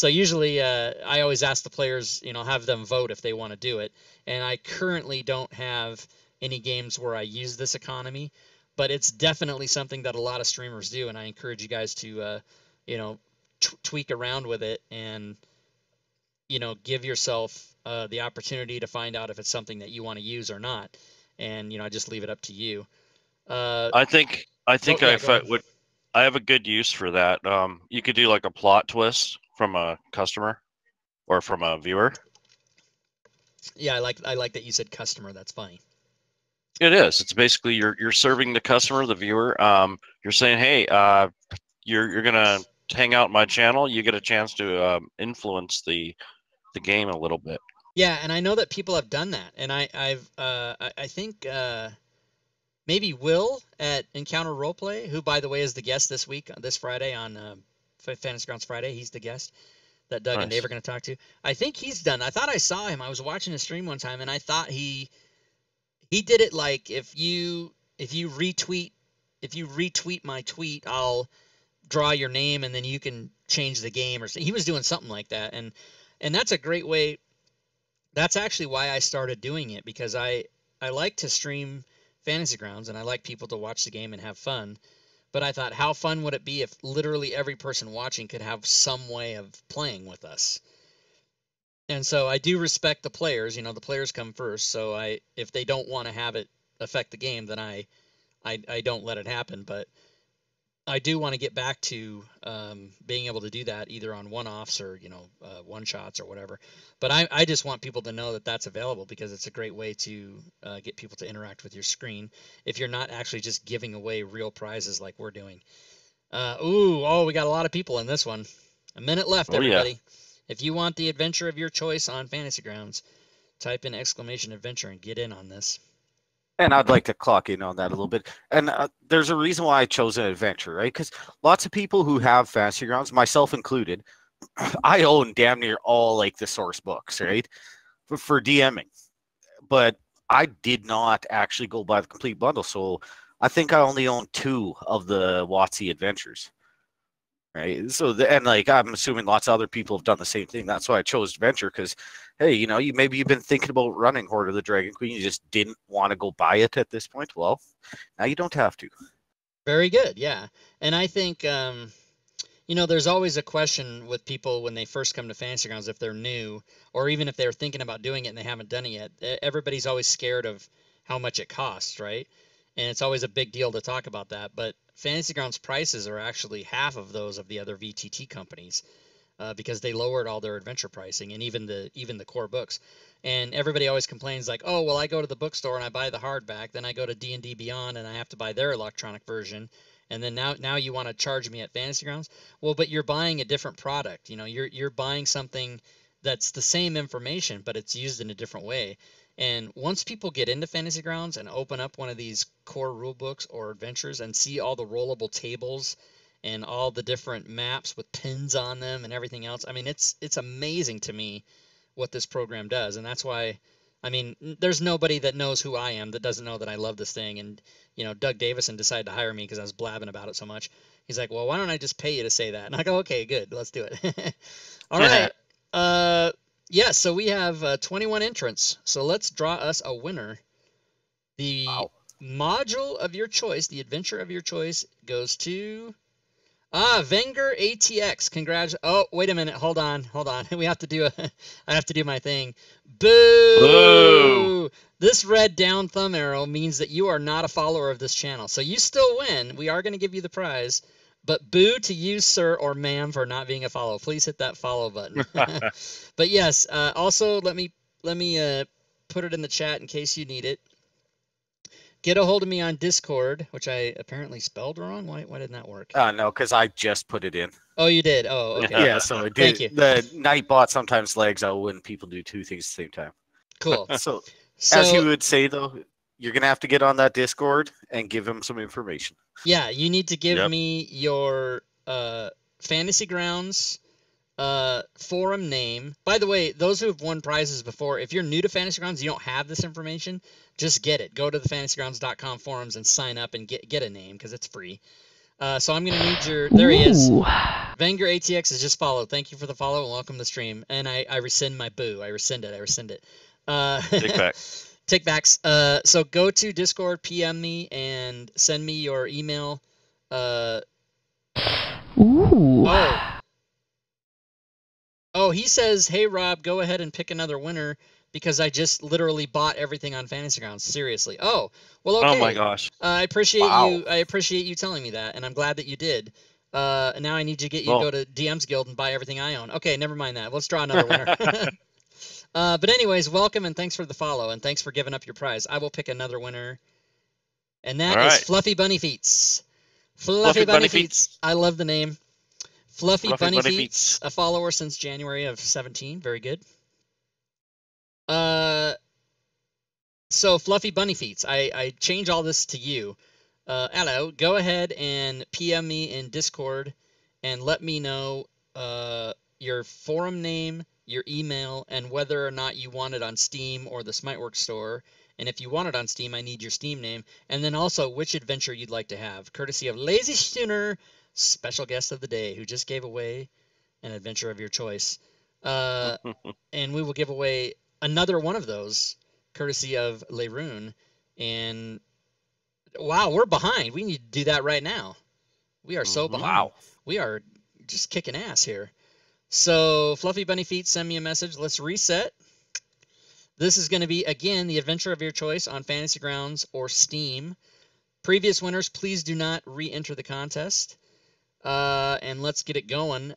usually I always ask the players, have them vote if they want to do it. And I currently don't have any games where I use this economy, but it's definitely something that a lot of streamers do, and I encourage you guys to tweak around with it and give yourself the opportunity to find out if it's something that you want to use or not. And I just leave it up to you. I think I have a good use for that. You could do like a plot twist from a customer or from a viewer. Yeah, I like that you said customer. That's funny. It is. It's basically you're serving the customer, the viewer. You're saying, hey, you're gonna hang out my channel. You get a chance to influence the game a little bit. Yeah, and I know that people have done that, and I think maybe Will at Encounter Roleplay, who by the way is the guest this Friday on Fantasy Grounds Friday. He's the guest that Doug and Dave are going to talk to. I think he's done. I thought I saw him. I was watching his stream one time, and I thought he did it like if you retweet my tweet, I'll draw your name and then you can change the game, or he was doing something like that. And that's a great way. That's actually why I started doing it, because I like to stream Fantasy Grounds and I like people to watch the game and have fun. But I thought, how fun would it be if literally every person watching could have some way of playing with us? And so I do respect the players. The players come first. So if they don't want to have it affect the game, then I don't let it happen. But I do want to get back to being able to do that either on one-offs or one-shots or whatever. But I just want people to know that that's available, because it's a great way to get people to interact with your screen if you're not actually just giving away real prizes like we're doing. We got a lot of people in this one. A minute left, everybody. Yeah. If you want the adventure of your choice on Fantasy Grounds, type in !adventure and get in on this. And I'd like to clock in on that a little bit. And there's a reason why I chose an adventure, right? Because lots of people who have Fantasy Grounds, myself included, I own damn near all like the source books, right? For DMing. But I did not actually go buy the complete bundle. So I think I only own 2 of the WotC adventures. Right. So, I'm assuming lots of other people have done the same thing. That's why I chose Adventure, because, hey, you've been thinking about running Horde of the Dragon Queen. You just didn't want to go buy it at this point. Well, now you don't have to. Very good. Yeah. And I think, there's always a question with people when they first come to Fantasy Grounds, if they're new, or even if they're thinking about doing it and they haven't done it yet. Everybody's always scared of how much it costs, right? And it's always a big deal to talk about that. But Fantasy Grounds prices are actually half of those of the other VTT companies, because they lowered all their adventure pricing and even the core books. And everybody always complains like, oh, well, I go to the bookstore and I buy the hardback. Then I go to D&D Beyond and I have to buy their electronic version. And then now you want to charge me at Fantasy Grounds? Well, but you're buying a different product. You're buying something that's the same information, but it's used in a different way. And once people get into Fantasy Grounds and open up one of these core rule books or adventures and see all the rollable tables and all the different maps with pins on them and everything else, I mean, it's amazing to me what this program does. And that's why, there's nobody that knows who I am that doesn't know that I love this thing. And, Doug Davison decided to hire me because I was blabbing about it so much. He's like, well, why don't I just pay you to say that? And I go, okay, good, let's do it. All right. Yeah, so we have 21 entrants. So let's draw us a winner. The module of your choice, the adventure of your choice, goes to Venger ATX. Congrats. Oh, wait a minute. Hold on. We have to do I have to do my thing. Boo! Boo! This red down thumb arrow means that you are not a follower of this channel. So you still win. We are going to give you the prize. But boo to you, sir or ma'am, for not being a follow. Please hit that follow button. But yes, also let me put it in the chat in case you need it. Get a hold of me on Discord, which I apparently spelled wrong. Why didn't that work? No, because I just put it in. Oh, you did? Oh, okay. Yeah, so it did. Thank you. The Nightbot sometimes lags out when people do 2 things at the same time. Cool. So as you would say, though, you're going to have to get on that Discord and give him some information. Yeah, you need to give me your Fantasy Grounds forum name. By the way, those who have won prizes before, if you're new to Fantasy Grounds, you don't have this information, just get it. Go to the fantasygrounds.com forums and sign up and get a name because it's free. So I'm going to need your... There he is. Ooh. Vanger ATX is just followed. Thank you for the follow and welcome to the stream. And I rescind my boo. I rescind it. Take back. Take backs. So go to Discord, PM me, and send me your email. Ooh. Oh, he says, hey, Rob, go ahead and pick another winner because I just literally bought everything on Fantasy Grounds. Seriously. Oh, well, okay. Oh my gosh. I appreciate Wow. you. I appreciate you telling me that, and I'm glad that you did. And now I need to get you to go to DM's Guild and buy everything I own. Okay, never mind that. Let's draw another winner. But anyways, welcome and thanks for the follow and thanks for giving up your prize. I will pick another winner, and that All is right. Fluffy Bunny Feets. Fluffy Bunny Feets. I love the name. Fluffy Bunny Feets, a follower since January of 17. Very good. So Fluffy Bunny Feets, I change all this to you. Hello, go ahead and PM me in Discord and let me know your forum name, your email, and whether or not you want it on Steam or the Smiteworks store. And if you want it on Steam, I need your Steam name. And then also which adventure you'd like to have, courtesy of Lazy Sooner, special guest of the day, who just gave away an adventure of your choice. And we will give away another one of those, courtesy of Leroon. And wow, we're behind. We need to do that right now. We are so behind. Wow. We are just kicking ass here. So, Fluffy Bunny Feet, send me a message. Let's reset. This is going to be, again, the adventure of your choice on Fantasy Grounds or Steam. Previous winners, please do not re-enter the contest. And let's get it going.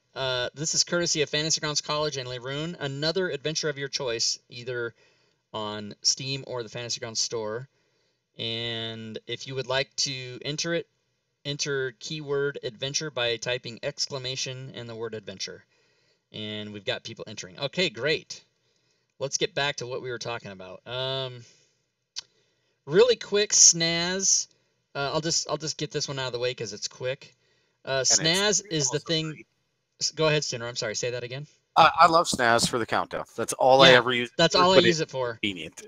This is courtesy of Fantasy Grounds College and Leroon. Another adventure of your choice, either on Steam or the Fantasy Grounds store. And if you would like to enter it, enter keyword adventure by typing exclamation and the word adventure. And we've got people entering. Okay, great. Let's get back to what we were talking about. Really quick, Snaz. I'll just get this one out of the way because it's quick. Snaz is the thing. Free. Go ahead, Sooner. I'm sorry. Say that again. I love Snaz for the countdown. That's all I Yeah, ever use. That's all I use it for. Convenient.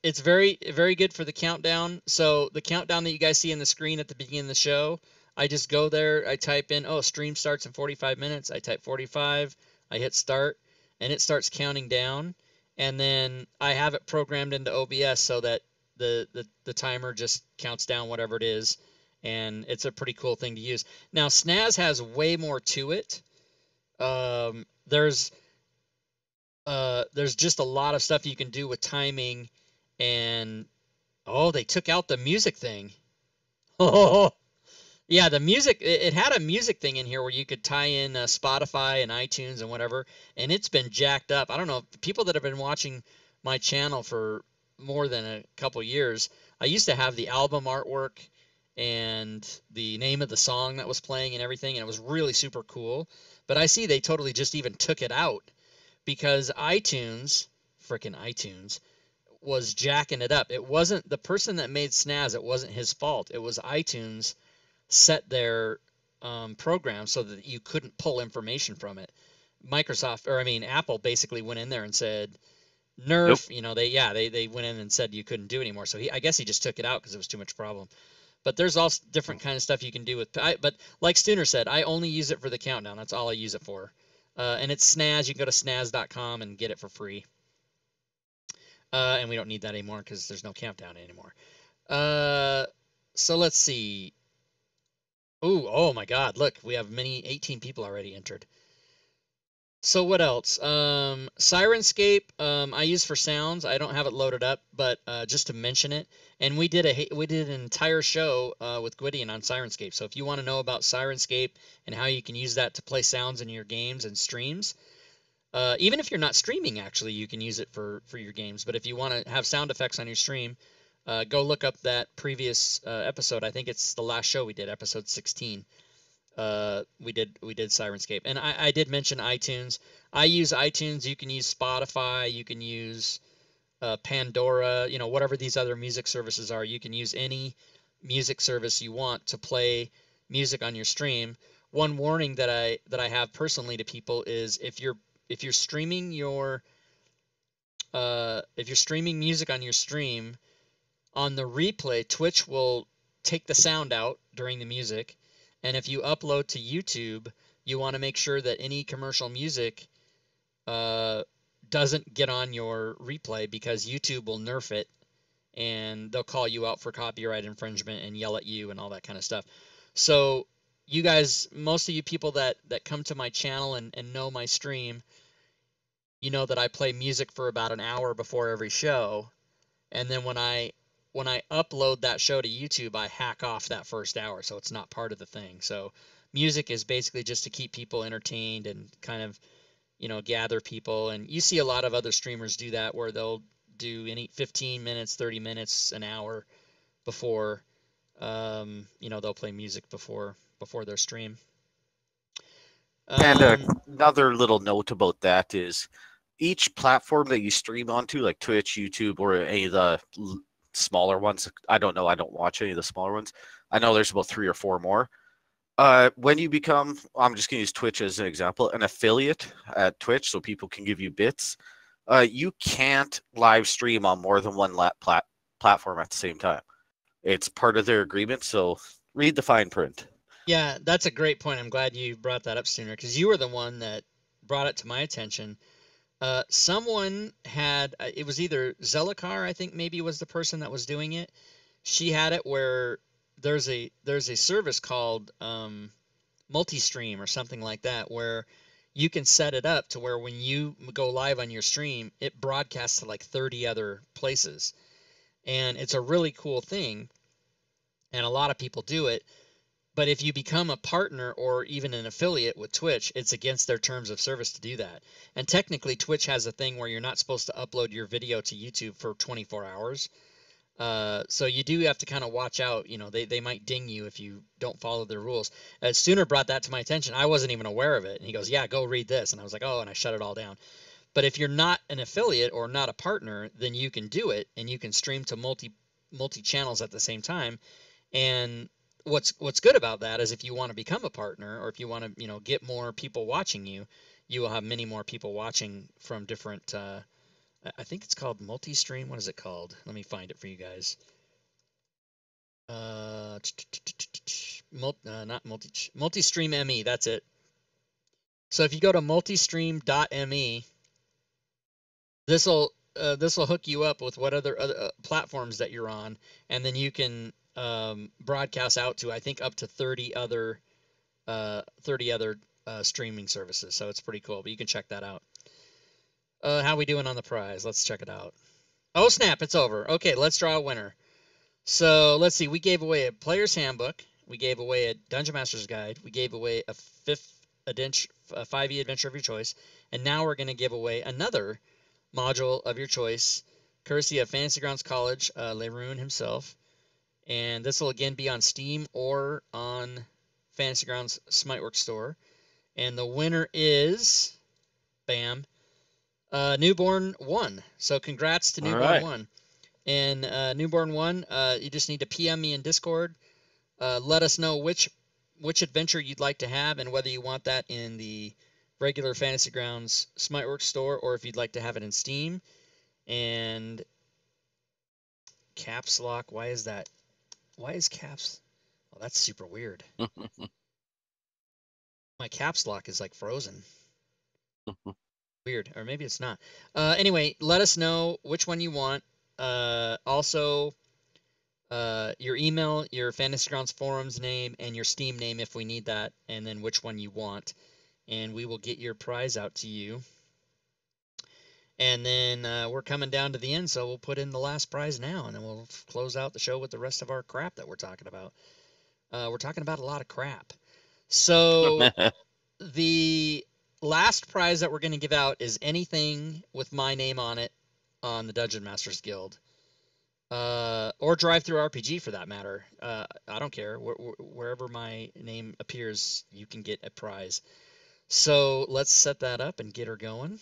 It's very, very good for the countdown. So the countdown that you guys see on the screen at the beginning of the show, I just go there, I type in, stream starts in 45 minutes. I type 45, I hit start, and it starts counting down. And then I have it programmed into OBS so that the timer just counts down whatever it is. And it's a pretty cool thing to use. Now, Snaz has way more to it. There's just a lot of stuff you can do with timing. And they took out the music thing. Oh, yeah, the music. It had a music thing in here where you could tie in Spotify and iTunes and whatever, and it's been jacked up. I don't know, people that have been watching my channel for more than a couple years. I used to have the album artwork and the name of the song that was playing and everything, and it was really super cool. But I see they totally just even took it out because iTunes, frickin' iTunes, was jacking it up. It wasn't the person that made Snaz, it wasn't his fault. It was iTunes set their program so that you couldn't pull information from it. Apple basically went in there and said, nerf, Nope. They went in and said you couldn't do anymore. So I guess he just took it out because it was too much problem. But there's all different kind of stuff you can do with, but like Stooner said, I only use it for the countdown. That's all I use it for. And it's Snaz. You can go to snaz.com and get it for free. And we don't need that anymore because there's no countdown anymore. So let's see. Oh my God, look, we have 18 people already entered. So what else? Sirenscape, I use for sounds. I don't have it loaded up, but just to mention it. And we did an entire show with Gwydion on Sirenscape. So if you want to know about Sirenscape and how you can use that to play sounds in your games and streams, even if you're not streaming, actually, you can use it for your games. But if you want to have sound effects on your stream, go look up that previous episode. I think it's the last show we did, episode 16. We did Sirenscape, and I did mention iTunes. I use iTunes. You can use Spotify. You can use Pandora. Whatever these other music services are. You can use any music service you want to play music on your stream. One warning that I have personally to people is if you're streaming music on your stream, on the replay, Twitch will take the sound out during the music. And if you upload to YouTube, you want to make sure that any commercial music doesn't get on your replay, because YouTube will nerf it and they'll call you out for copyright infringement and yell at you and all that kind of stuff. So you guys, most of you people that come to my channel and know my stream, you know that I play music for about an hour before every show. And then when I upload that show to YouTube, I hack off that first hour, so it's not part of the thing. So music is basically just to keep people entertained and kind of, gather people. And you see a lot of other streamers do that, where they'll do any 15 minutes, 30 minutes, an hour before, they'll play music before their stream. And another little note about that is each platform that you stream onto, like Twitch, YouTube, or any of the smaller ones, I don't know, I don't watch any of the smaller ones. I know there's about 3 or 4 more. When you become, I'm just going to use Twitch as an example, an affiliate at Twitch, so people can give you bits, you can't live stream on more than one platform at the same time. It's part of their agreement, so read the fine print. Yeah, that's a great point. I'm glad you brought that up sooner, because you were the one that brought it to my attention. Someone had, it was either Zelikar, I think maybe was the person that was doing it. She had it where there's a service called Multistream or something like that, where you can set it up to where when you go live on your stream, it broadcasts to like 30 other places. And it's a really cool thing, and a lot of people do it. But if you become a partner or even an affiliate with Twitch, it's against their terms of service to do that. And technically, Twitch has a thing where you're not supposed to upload your video to YouTube for 24 hours. So you do have to kind of watch out. They might ding you if you don't follow their rules. Sooner brought that to my attention. I wasn't even aware of it. And he goes, yeah, go read this. And I was like, oh, and I shut it all down. But if you're not an affiliate or not a partner, then you can do it, and you can stream to multi channels at the same time. And what's good about that is if you want to become a partner, or if you want to, get more people watching you, you will have many more people watching from different, I think it's called Multistream. What is it called? Let me find it for you guys. Not Multistream ME, that's it. So if you go to multistream.me, this will hook you up with what other platforms that you're on, and then you can broadcast out to, I think, up to 30 other streaming services. So it's pretty cool, but you can check that out. How we doing on the prize? Let's check it out. Oh snap, it's over. Okay, let's draw a winner. So let's see, we gave away a player's handbook, we gave away a Dungeon Master's Guide, we gave away a 5e adventure of your choice, and now we're going to give away another module of your choice, courtesy of Fantasy Grounds College, Leroon himself. And this will again be on Steam or on Fantasy Grounds Smiteworks store. And the winner is, bam, Newborn 1. So congrats to Newborn 1. And Newborn 1, you just need to PM me in Discord. Let us know which adventure you'd like to have, and whether you want that in the regular Fantasy Grounds Smiteworks store, or if you'd like to have it in Steam. And caps lock, why is that? Why is caps? Oh, that's super weird. My caps lock is like frozen. Weird, or maybe it's not. Anyway, let us know which one you want. Also, your email, your Fantasy Grounds forums name, and your Steam name if we need that, and then which one you want, and we will get your prize out to you. And then we're coming down to the end, so we'll put in the last prize now, and then we'll close out the show with the rest of our crap that we're talking about. We're talking about a lot of crap. So the last prize that we're going to give out is anything with my name on it on the Dungeon Masters Guild. Or Drive Through RPG for that matter. I don't care. Wherever my name appears, you can get a prize. So let's set that up and get her going.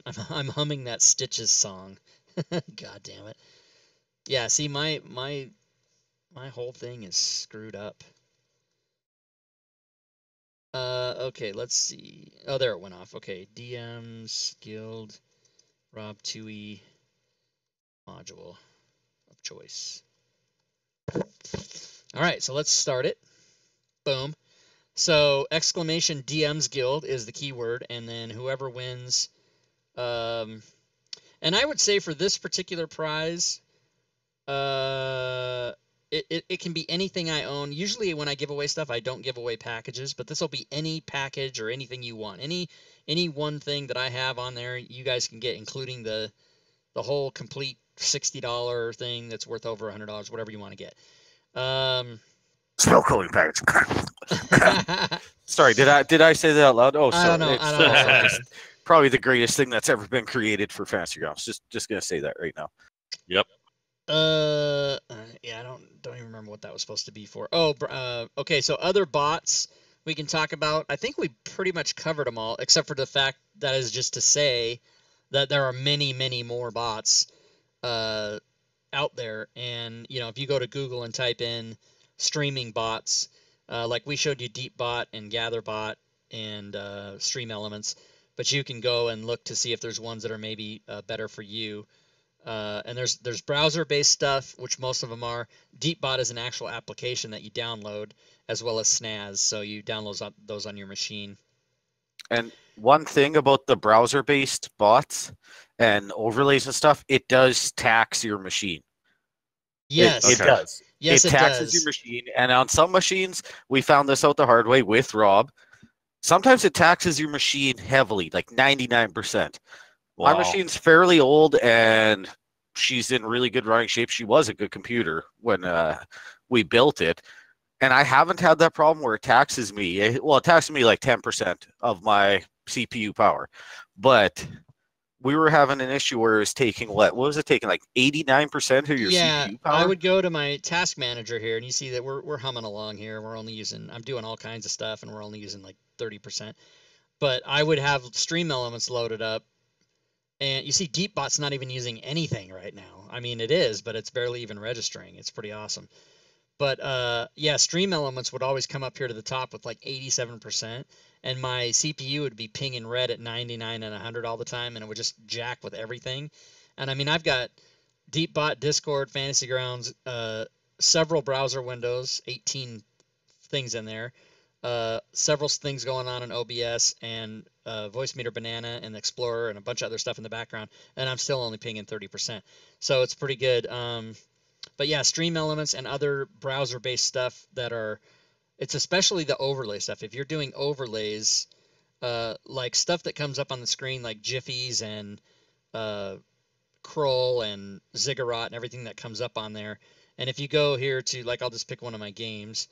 I'm humming that Stitches song. God damn it. Yeah, see, my whole thing is screwed up. Okay, let's see. Oh, there it went off. Okay, DMs, Guild, Rob Tui module of choice. All right, so let's start it. Boom. So exclamation DMs Guild is the keyword, and then whoever wins. And I would say for this particular prize, it can be anything I own. Usually when I give away stuff, I don't give away packages, but this will be any package or anything you want. Any one thing that I have on there, you guys can get, including the whole complete $60 thing that's worth over $100, whatever you want to get. Spell coding package. Sorry, did I say that out loud? Oh, sorry. I don't know. It's probably the greatest thing that's ever been created for Fantasy Grounds. Just gonna say that right now. Yep. Yeah, I don't even remember what that was supposed to be for. Oh, okay. So other bots we can talk about. I think we pretty much covered them all, except for the fact that is just to say that there are many, many more bots out there. And if you go to Google and type in streaming bots, like we showed you DeepBot and GatherBot and Stream Elements, but you can go and look to see if there's ones that are maybe better for you. And there's browser-based stuff, which most of them are. DeepBot is an actual application that you download, as well as Snaz, so you download those on your machine. And one thing about the browser-based bots and overlays and stuff, it does tax your machine. Yes, it does. Yes, it taxes your machine, and on some machines, we found this out the hard way with Rob. Sometimes it taxes your machine heavily, like 99%. Wow. My machine's fairly old, and she's in really good running shape. She was a good computer when we built it, and I haven't had that problem where it taxes me. It taxes me like 10% of my CPU power, but we were having an issue where it was taking what was it taking, like 89% of your CPU power? I would go to my task manager here, and you see that we're humming along here. I'm doing all kinds of stuff, and we're only using like 30%. But I would have Stream Elements loaded up, and you see DeepBot's not even using anything right now. I mean, it is, but it's barely even registering. It's pretty awesome. But yeah, Stream Elements would always come up here to the top with like 87%, and my CPU would be pinging red at 99 and 100 all the time, and it would just jack with everything. And I mean, I've got DeepBot, Discord, Fantasy Grounds, several browser windows, 18 things in there, several things going on in OBS, and Voicemeeter Banana and Explorer and a bunch of other stuff in the background, and I'm still only pinging 30%. So it's pretty good. But yeah, Stream Elements and other browser-based stuff it's especially the overlay stuff. If you're doing overlays, like stuff that comes up on the screen, like Jiffies and Kroll and Ziggurat and everything that comes up on there. And if you go here to, like, I'll just pick one of my games,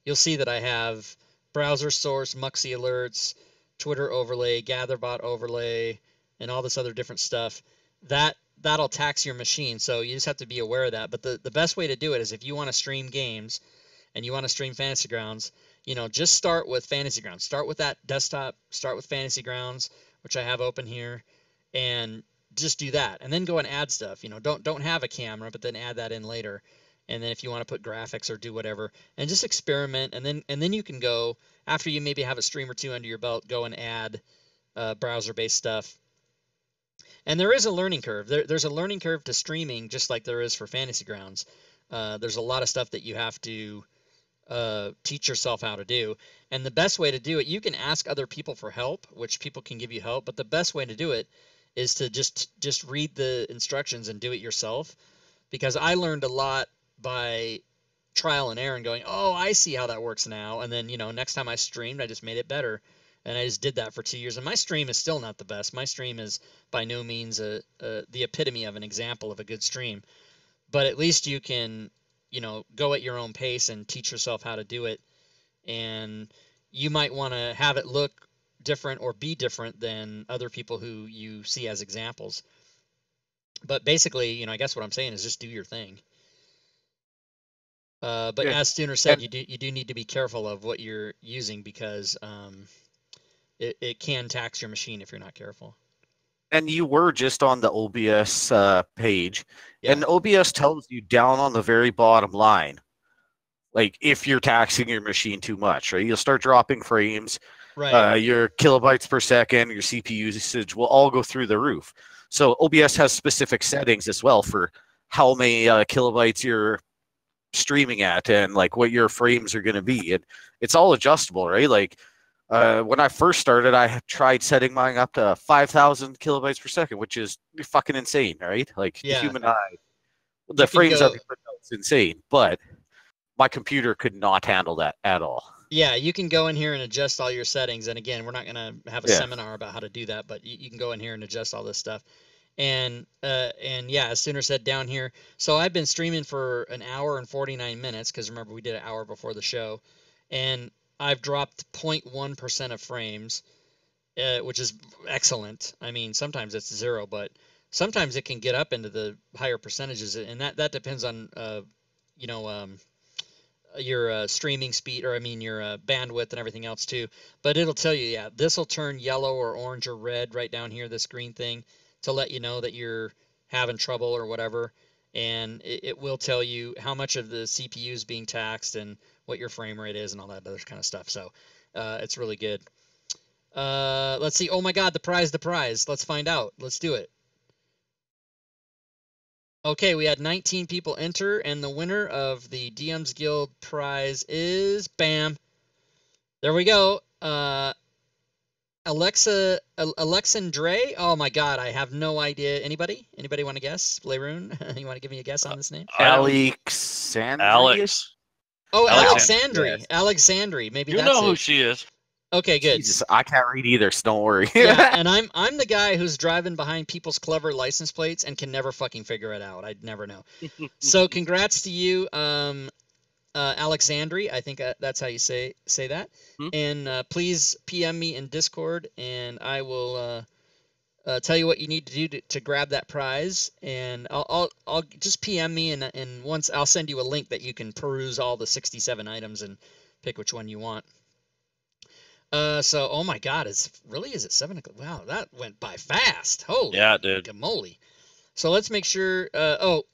you'll see that I have browser source, Muxy alerts, Twitter overlay, GatherBot overlay, and all this other different stuff. That'll tax your machine, so you just have to be aware of that. But the best way to do it is if you want to stream games and you want to stream Fantasy Grounds, just start with Fantasy Grounds. Start with that desktop, start with Fantasy Grounds, which I have open here, and just do that. And then go and add stuff. Don't have a camera, but then add that in later. And then if you want to put graphics or do whatever, and just experiment, and then you can go, after you maybe have a stream or two under your belt, go and add browser-based stuff. And there is a learning curve. There's a learning curve to streaming, just like there is for Fantasy Grounds. There's a lot of stuff that you have to teach yourself how to do. And the best way to do it, you can ask other people for help, which people can give you help. But the best way to do it is to just read the instructions and do it yourself. Because I learned a lot by trial and error and going, oh, I see how that works now. And then, next time I streamed, I just made it better. And I just did that for 2 years. And my stream is still not the best. My stream is by no means the epitome of an example of a good stream. But at least you can, go at your own pace and teach yourself how to do it. And you might want to have it look different or be different than other people who you see as examples. But basically, I guess what I'm saying is just do your thing. But yeah, as Stuner said, you do need to be careful of what you're using, because it can tax your machine if you're not careful. And you were just on the OBS page, and OBS tells you down on the very bottom line, like, if you're taxing your machine too much, right? You'll start dropping frames. Right. Your kilobytes per second, your CPU usage will all go through the roof. So OBS has specific settings as well for how many kilobytes you're streaming at and like what your frames are going to be. And it's all adjustable, right? Like when I first started, I tried setting mine up to 5,000 kilobytes per second, which is fucking insane, right? Like the human eye, the frames that we put out is insane, but my computer could not handle that at all. Yeah, you can go in here and adjust all your settings. And again, we're not going to have a seminar about how to do that, but you can go in here and adjust all this stuff. And yeah, as Sooner said down here. So I've been streaming for an hour and 49 minutes because remember we did an hour before the show, and I've dropped 0.1% of frames, which is excellent. I mean, sometimes it's 0, but sometimes it can get up into the higher percentages, and that depends on your streaming speed, or I mean your bandwidth and everything else too. But it'll tell you, yeah, this will turn yellow or orange or red right down here, this green thing, to let you know that you're having trouble or whatever. And it will tell you how much of the CPU is being taxed and what your frame rate is and all that other kind of stuff. So it's really good. Let's see. Oh my God, the prize. Let's find out. Let's do it. Okay, we had 19 people enter, and the winner of the DM's Guild prize is, bam, there we go. Alexandre? Oh my God, I have no idea. Anybody want to guess? Leroon, you want to give me a guess on this name? Alexandre. Alex. Oh, Alexandre. Alexandre. Maybe You that's know who it. she is. Okay, good. Jesus, I can't read either, so don't worry. Yeah, and I'm the guy who's driving behind people's clever license plates and can never fucking figure it out. I'd never know. So congrats to you, Alexandre. I think that's how you say that. And please PM me in Discord, and I will tell you what you need to do to grab that prize. And I'll just PM me, and once I'll send you a link that you can peruse all the 67 items and pick which one you want. So, oh my God, is it 7 o'clock? Wow, that went by fast. Holy moly. So let's make sure,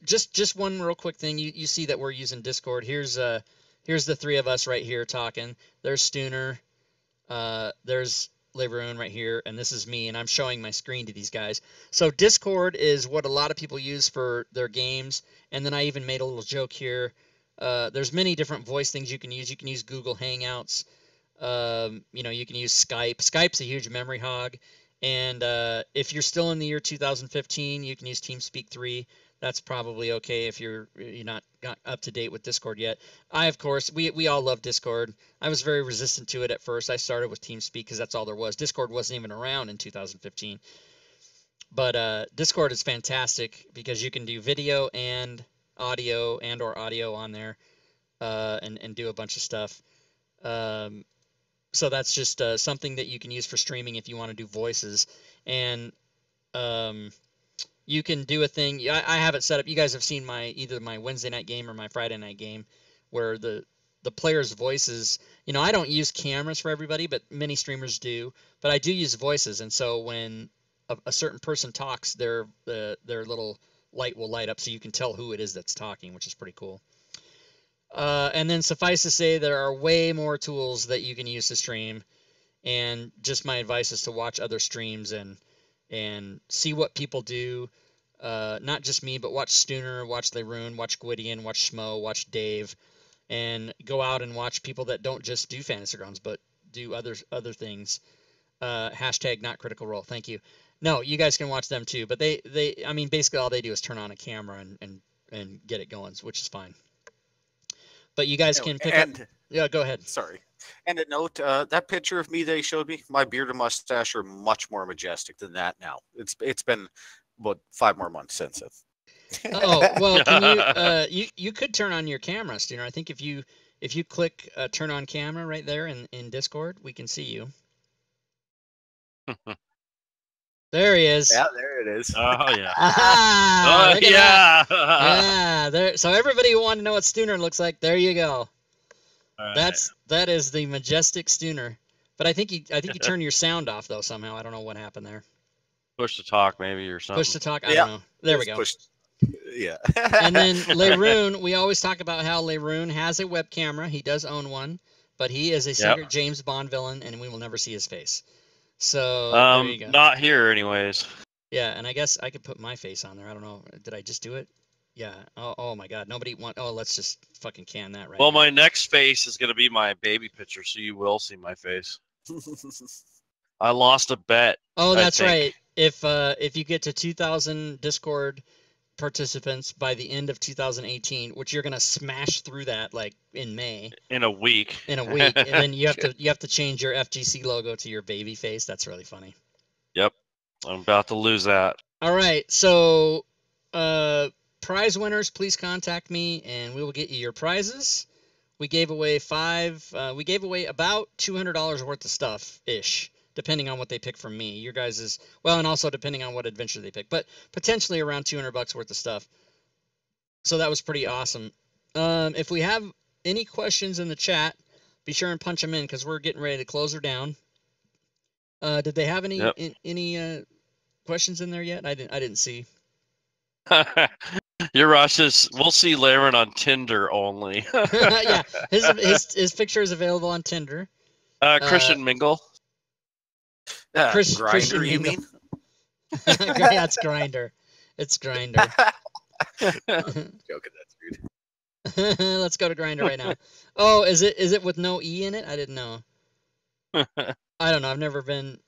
just one real quick thing. You see that we're using Discord. Here's the three of us right here talking. There's Stooner, there's Leroon right here, and this is me, and I'm showing my screen to these guys. So Discord is what a lot of people use for their games, and then I even made a little joke here. There's many different voice things you can use. You can use Google Hangouts. You can use Skype. Skype's a huge memory hog. And if you're still in the year 2015, you can use TeamSpeak 3. That's probably okay if you're not up to date with Discord yet. Of course, we all love Discord. I was very resistant to it at first. I started with TeamSpeak because that's all there was. Discord wasn't even around in 2015. But Discord is fantastic because you can do video and audio or audio on there and do a bunch of stuff. So that's just something that you can use for streaming if you want to do voices. And you can do a thing. I have it set up. You guys have seen either my Wednesday night game or my Friday night game where the players' voices, I don't use cameras for everybody, but many streamers do. But I do use voices. And so when a certain person talks, their little light will light up so you can tell who it is that's talking, which is pretty cool. And then suffice to say, there are way more tools that you can use to stream, and just my advice is to watch other streams and see what people do. Not just me, but watch Stooner, watch Leroon, watch Gwydion, watch Schmo, watch Dave, and go out and watch people that don't just do Fantasy Grounds, but do other things. Hashtag not critical role. Thank you. No, you guys can watch them too, but I mean, basically all they do is turn on a camera and get it going, which is fine. But you guys can pick up. Yeah, go ahead. Sorry. And a note, that picture of me that he showed me, my beard and mustache are much more majestic than that now. It's been about 5 more months since then. Oh, well, can you could turn on your camera, Stooner. I think if you click turn on camera right there in Discord, we can see you. There he is. Yeah, there it is. Oh yeah. Ah, yeah. Yeah. There. So everybody who wanted to know what Stooner looks like, there you go. All That is the majestic Stooner. But I think you turned your sound off though somehow. I don't know what happened there. Push to talk maybe or something. Push to talk. I don't know. There we go. Yeah. And then Leroon, we always talk about how Leroon has a web camera. He does own one. but he is a Yep. secret James Bond villain, and we will never see his face. So there you go. Not here, anyways. Yeah, and I guess I could put my face on there. I don't know. Did I just do it? Yeah. Oh my God. Nobody want. Oh, let's just fucking can that right Well, now. my next face is gonna be my baby picture, so you will see my face. I lost a bet. Oh, I that's think. right. If you get to 2,000 Discord participants by the end of 2018, which you're gonna smash through that like in May, In a week. and then you have to change your FGC logo to your baby face. That's really funny. Yep. I'm about to lose that. All right, so prize winners, please contact me, and we will get you your prizes. We gave away about $200 worth of stuff ish, depending on what they pick from me. Your guys is and also depending on what adventure they pick, but potentially around $200 worth of stuff. So that was pretty awesome. If we have any questions in the chat, be sure and punch them in because we're getting ready to close her down. Did they have any Yep. any questions in there yet? I didn't see. Your Rush is. We'll see Laren on Tinder only. Yeah, his picture is available on Tinder. Christian Mingle. Christian Grinder, you Mingle. mean? Yeah, it's Grinder. It's Grinder. Joking, that's rude. Let's go to Grinder right now. Oh, is it with no E in it? I didn't know. I don't know. I've never been.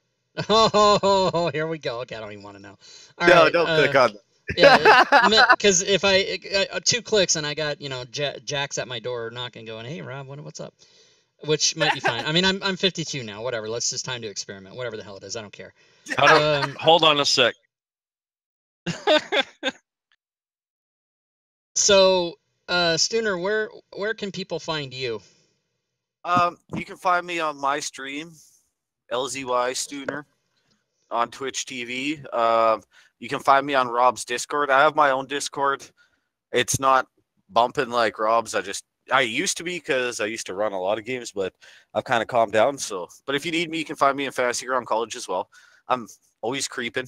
Oh, here we go. Okay, I don't even want to know. All No, right, don't click on that. Yeah, because if I 2 clicks and I got Jack's at my door knocking, going, "Hey, Rob, what's up?" Which might be fine. I mean, I'm 52 now. Whatever. Let's just time to experiment. Whatever the hell it is, I don't care. Hold on a sec. So, Stooner, where can people find you? You can find me on my stream, LZY Stooner, on Twitch TV. You can find me on Rob's Discord. I have my own Discord. It's not bumping like Rob's. I used to be because I used to run a lot of games, but I've kind of calmed down. So, but if you need me, you can find me in Fantasy Ground College as well. I'm always creeping.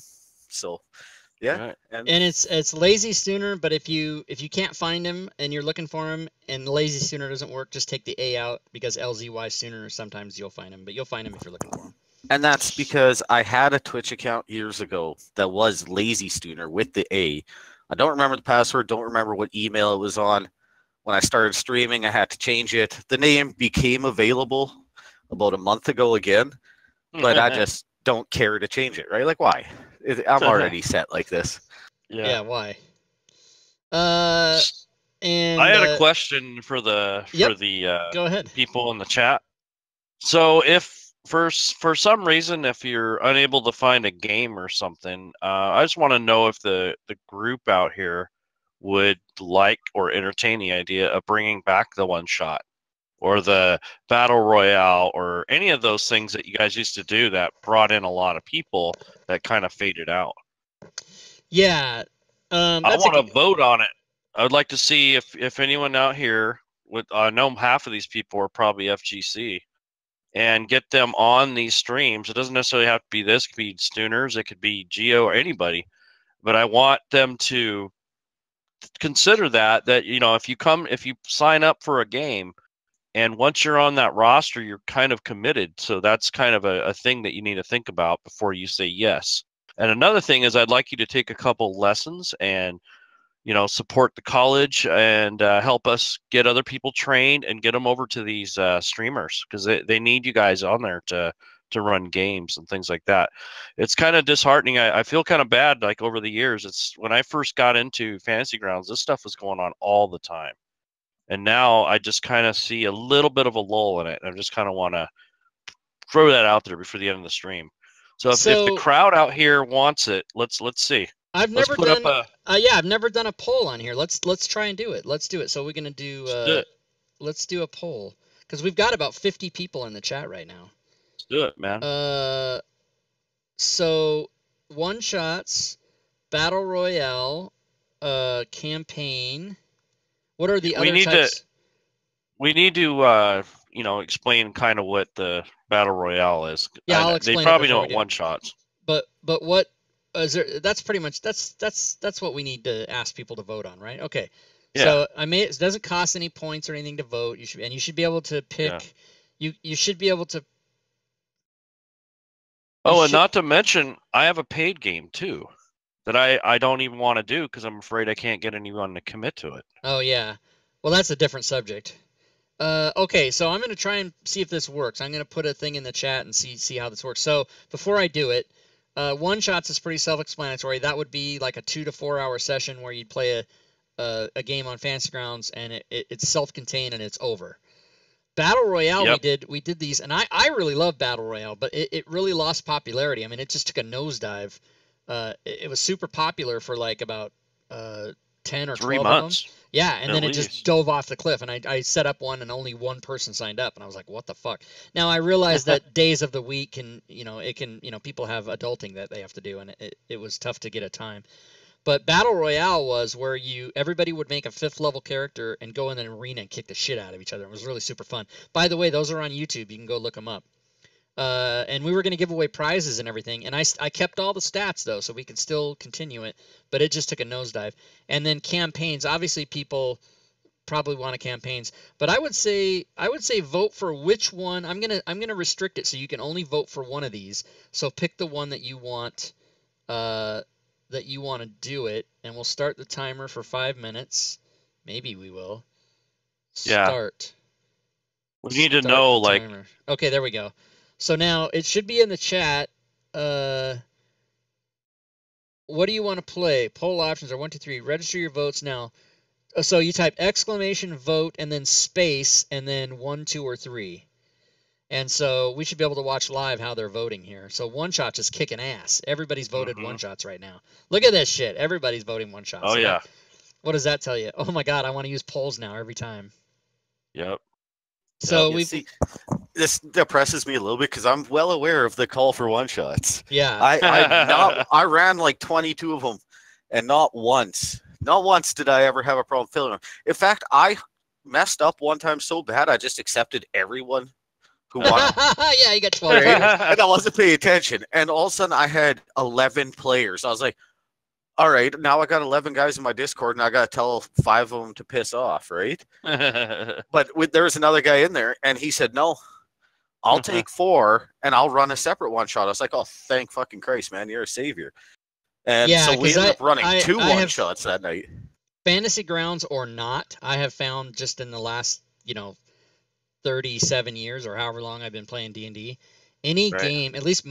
So, yeah. Right. And it's Lazy Stooner, but if you can't find him and you're looking for him and Lazy Stooner doesn't work, just take the A out because LZY Stooner, sometimes you'll find him, but you'll find him if you're looking for him. And that's because I had a Twitch account years ago that was Lazy Stooner with the A. I don't remember the password, don't remember what email it was on. When I started streaming, I had to change it. The name became available about a month ago again, but I just don't care to change it, right? Like, why? I'm already set like this. Yeah, why? And I had a question for the go ahead. people in the chat. So if for some reason if you're unable to find a game or something, I just want to know if the group out here would like or entertain the idea of bringing back the one shot or the battle royale or any of those things that you guys used to do that brought in a lot of people that kind of faded out. Yeah. I want to vote on it. I would like to see if anyone out here would. I know half of these people are probably FGC, and get them on these streams. It doesn't necessarily have to be this. It could be Stooners. It could be Geo or anybody. But I want them to consider that if you sign up for a game, and once you're on that roster, you're kind of committed. So that's kind of a thing that you need to think about before you say yes. And another thing is I'd like you to take a couple lessons and support the college and help us get other people trained and get them over to these streamers because they need you guys on there to run games and things like that. It's kind of disheartening. I feel kind of bad like over the years. It's when I first got into Fantasy Grounds, this stuff was going on all the time. And now I just kind of see a little bit of a lull in it. And I just kind of want to throw that out there before the end of the stream. So if the crowd out here wants it, let's see. I've never done a poll on here. Let's try and do it. Let's do it. So we're gonna do. Let's do a poll because we've got about 50 people in the chat right now. Let's do it, man. So one shots, battle royale, campaign. What are the other types? We need to explain kind of what the battle royale is. Yeah, I'll explain. They probably know it one shots. But what? That's pretty much that's what we need to ask people to vote on, right? Okay. Yeah. So it doesn't cost any points or anything to vote. You should be able to pick you should be able to. Oh, and not to mention, I have a paid game too that I don't even want to do because I'm afraid I can't get anyone to commit to it. Oh yeah, well that's a different subject. Okay, so I'm gonna try and see if this works. I'm gonna put a thing in the chat and see how this works. So before I do it, one shots is pretty self-explanatory. That would be like a 2 to 4 hour session where you'd play a game on Fantasy Grounds, and it's self-contained and it's over. Battle Royale, we did these, and I really love Battle Royale, but it really lost popularity. I mean, it just took a nosedive. It was super popular for like about 10 or 3 12 months. of them. Yeah, and then it least. just dove off the cliff, and I set up one, and only one person signed up, and I was like, what the fuck? Now, I realize that days of the week can, people have adulting that they have to do, and it was tough to get a time. But Battle Royale was where everybody would make a 5th level character and go in an arena and kick the shit out of each other. It was really super fun. By the way, those are on YouTube. You can go look them up. And we were going to give away prizes and everything. And I kept all the stats, though, so we could still continue it. But it just took a nosedive. And then campaigns. Obviously, people probably want campaigns. But I would say vote for which one. I'm gonna restrict it so you can only vote for one of these. So pick the one that you want. That you want to do it, and we'll start the timer for 5 minutes. Maybe we will. Start. We need to know, like. Timer. Okay, there we go. So now it should be in the chat. What do you want to play? Poll options are 1, 2, 3. Register your votes now. So you type !vote and then space and then 1, 2, or 3. And so we should be able to watch live how they're voting here. So one shot is kicking ass. Everybody's voted one shots right now. Look at this shit. Everybody's voting one shots. Oh, yeah. What does that tell you? Oh, my God. I want to use polls now every time. Yep. So this depresses me a little bit because I'm well aware of the call for one shots. Yeah. I ran like 22 of them, and not once did I ever have a problem filling them. In fact, I messed up one time so bad I just accepted everyone who won. Yeah, you got 12. And I wasn't paying attention. And all of a sudden I had 11 players. I was like, all right, now I got 11 guys in my Discord, and I got to tell 5 of them to piss off, right? But there was another guy in there, and he said, no, I'll take 4, and I'll run a separate one-shot. I was like, oh, thank fucking Christ, man, you're a savior. And so we ended up running 2 one-shots that night. Fantasy Grounds or not, I have found just in the last, 37 years or however long I've been playing D&D, any game, at least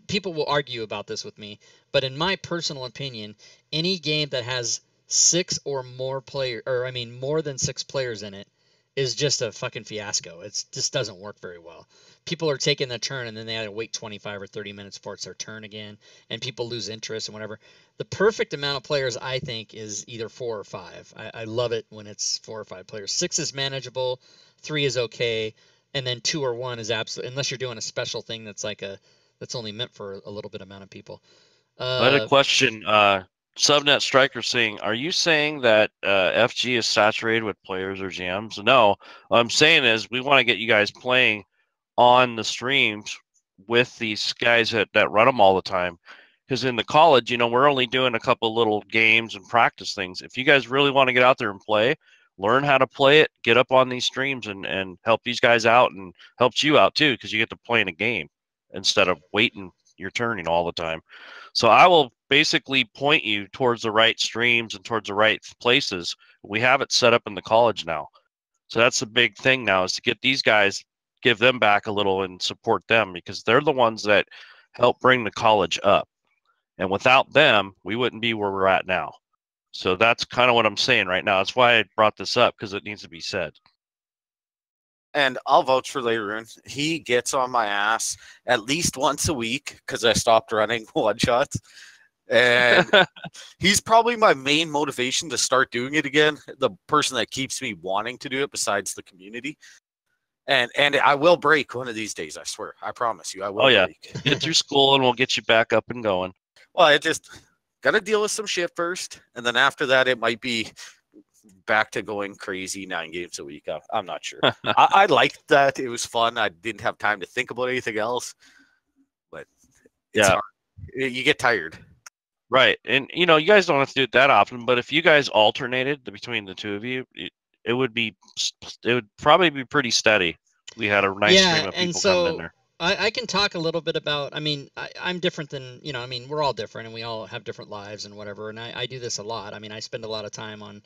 people will argue about this with me, but in my personal opinion, any game that has 6 or more players, or I mean more than 6 players in it, is just a fucking fiasco. It just doesn't work very well. People are taking the turn, and then they have to wait 25 or 30 minutes before it's their turn again, and people lose interest and whatever. The perfect amount of players, I think, is either 4 or 5. I love it when it's 4 or 5 players. 6 is manageable, 3 is okay, and then 2 or 1 is absolute, unless you're doing a special thing that's only meant for a little bit amount of people. I had a question. Subnet Striker saying, are you saying that FG is saturated with players or GMs? No. What I'm saying is we want to get you guys playing on the streams with these guys that run them all the time. Because in the college, we're only doing a couple little games and practice things. If you guys really want to get out there and play, learn how to play it, get up on these streams and help these guys out, and helps you out too, because you get to play in a game instead of waiting your turn all the time. So I will basically point you towards the right streams and towards the right places. We have it set up in the college now. So that's the big thing now, is to get these guys, give them back a little and support them, because they're the ones that help bring the college up. And without them, we wouldn't be where we're at now. So that's kind of what I'm saying right now. That's why I brought this up, because it needs to be said. And I'll vouch for Leroon. He gets on my ass at least once a week because I stopped running one-shots. And he's probably my main motivation to start doing it again. The person that keeps me wanting to do it besides the community. And I will break one of these days, I swear. I promise you, I will break. Get through school and we'll get you back up and going. Well, I just got to deal with some shit first. And then after that, it might be back to going crazy 9 games a week. I'm not sure. I liked that. It was fun. I didn't have time to think about anything else. But it's hard. You get tired. Right. And, you guys don't have to do it that often, but if you guys alternated between the two of you, it would probably be pretty steady. we had a nice Yeah, stream of and people coming in so there. I can talk a little bit about, I mean, I'm different than, I mean, we're all different and we all have different lives and whatever. And I do this a lot. I mean, I spend a lot of time on,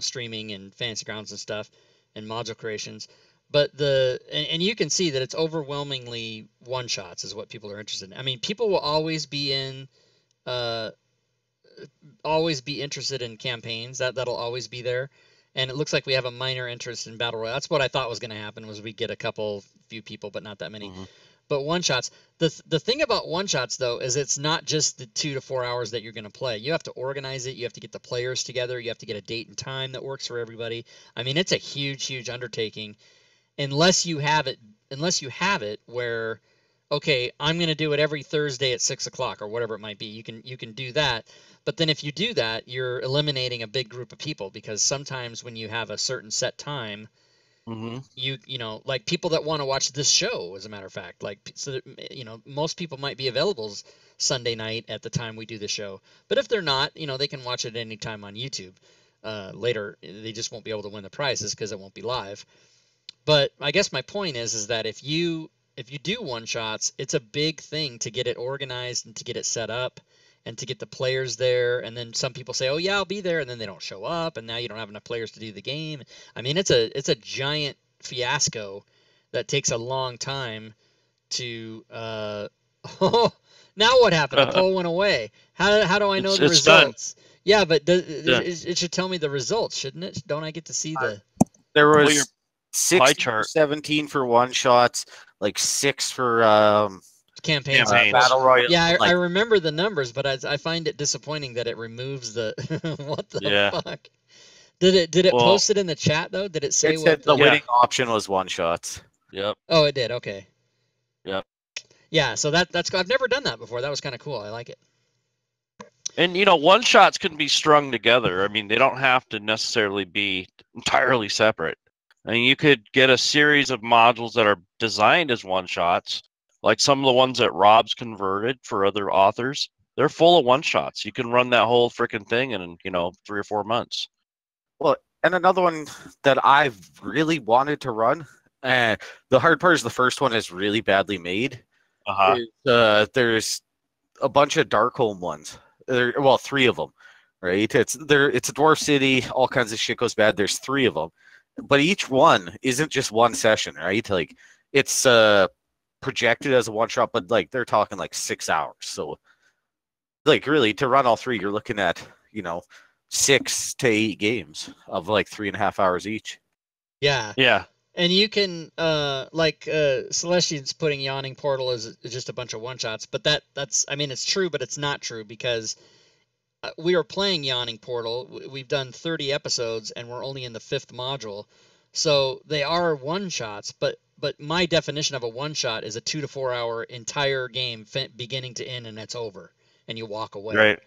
streaming and Fantasy Grounds and stuff and module creations. But and you can see that it's overwhelmingly one shots is what people are interested in. I mean, people will uh, always be interested in campaigns. That'll always be there. And it looks like we have a minor interest in battle royale. That's what I thought was going to happen, was we get a few people, but not that many. Mhm. But one shots. The thing about one shots though is it's not just the 2 to 4 hours that you're going to play. You have to organize it. You have to get the players together. You have to get a date and time that works for everybody. I mean, it's a huge undertaking, unless you have it where, okay, I'm going to do it every Thursday at 6 o'clock or whatever it might be. You can do that. But then if you do that, you're eliminating a big group of people, because sometimes when you have a certain set time, Hmm. like people that want to watch this show, as a matter of fact, like, so that, most people might be available Sunday night at the time we do the show. But if they're not, they can watch it any time on YouTube. Later, they just won't be able to win the prizes because it won't be live. But I guess my point is that if you do one shots, it's a big thing to get it organized and to get it set up and to get the players there. And then some people say, "Oh yeah, I'll be there," and then they don't show up, and now you don't have enough players to do the game. I mean, it's a giant fiasco that takes a long time to. Oh, now what happened? The poll went away. How do I know the It's done. results? Yeah, but Yeah. it should tell me the results, shouldn't it? Don't I get to see the There Well, was your 60 chart. 17 for one shots, like 6 for campaigns? Campaigns. battle royale. Yeah, I like, remember the numbers, but I find it disappointing that it removes the what the Yeah. fuck? Did it Well- post it in the chat though? Did it say it what said the Yeah. winning option was one shots. Yep. Oh, it did. Okay. Yep. Yeah, so that's I've never done that before. That was kind of cool. I like it. And one shots can be strung together. I mean, they don't have to necessarily be entirely separate. I mean, you could get a series of modules that are designed as one shots, like some of the ones that Rob's converted for other authors. They're full of one shots. You can run that whole freaking thing in 3 or 4 months. Well, and another one that I've really wanted to run, and the hard part is the first one is really badly made. Uh-huh. There's a bunch of Darkholme ones. Well, 3 of them, right? It's a dwarf city. All kinds of shit goes bad. There's 3 of them, but each one isn't just one session, right? Like, it's projected as a one shot, but like they're talking like 6 hours. So, like, really, to run all 3, you're looking at 6 to 8 games of like 3.5 hours each. Yeah. Yeah. And you can Celestine's putting Yawning Portal as just a bunch of one shots, but that's I mean, it's true, but it's not true, because we are playing Yawning Portal. We've done 30 episodes and we're only in the 5th module. So they are one shots, but my definition of a one shot is a 2 to 4 hour entire game beginning to end, and it's over and you walk away. Right.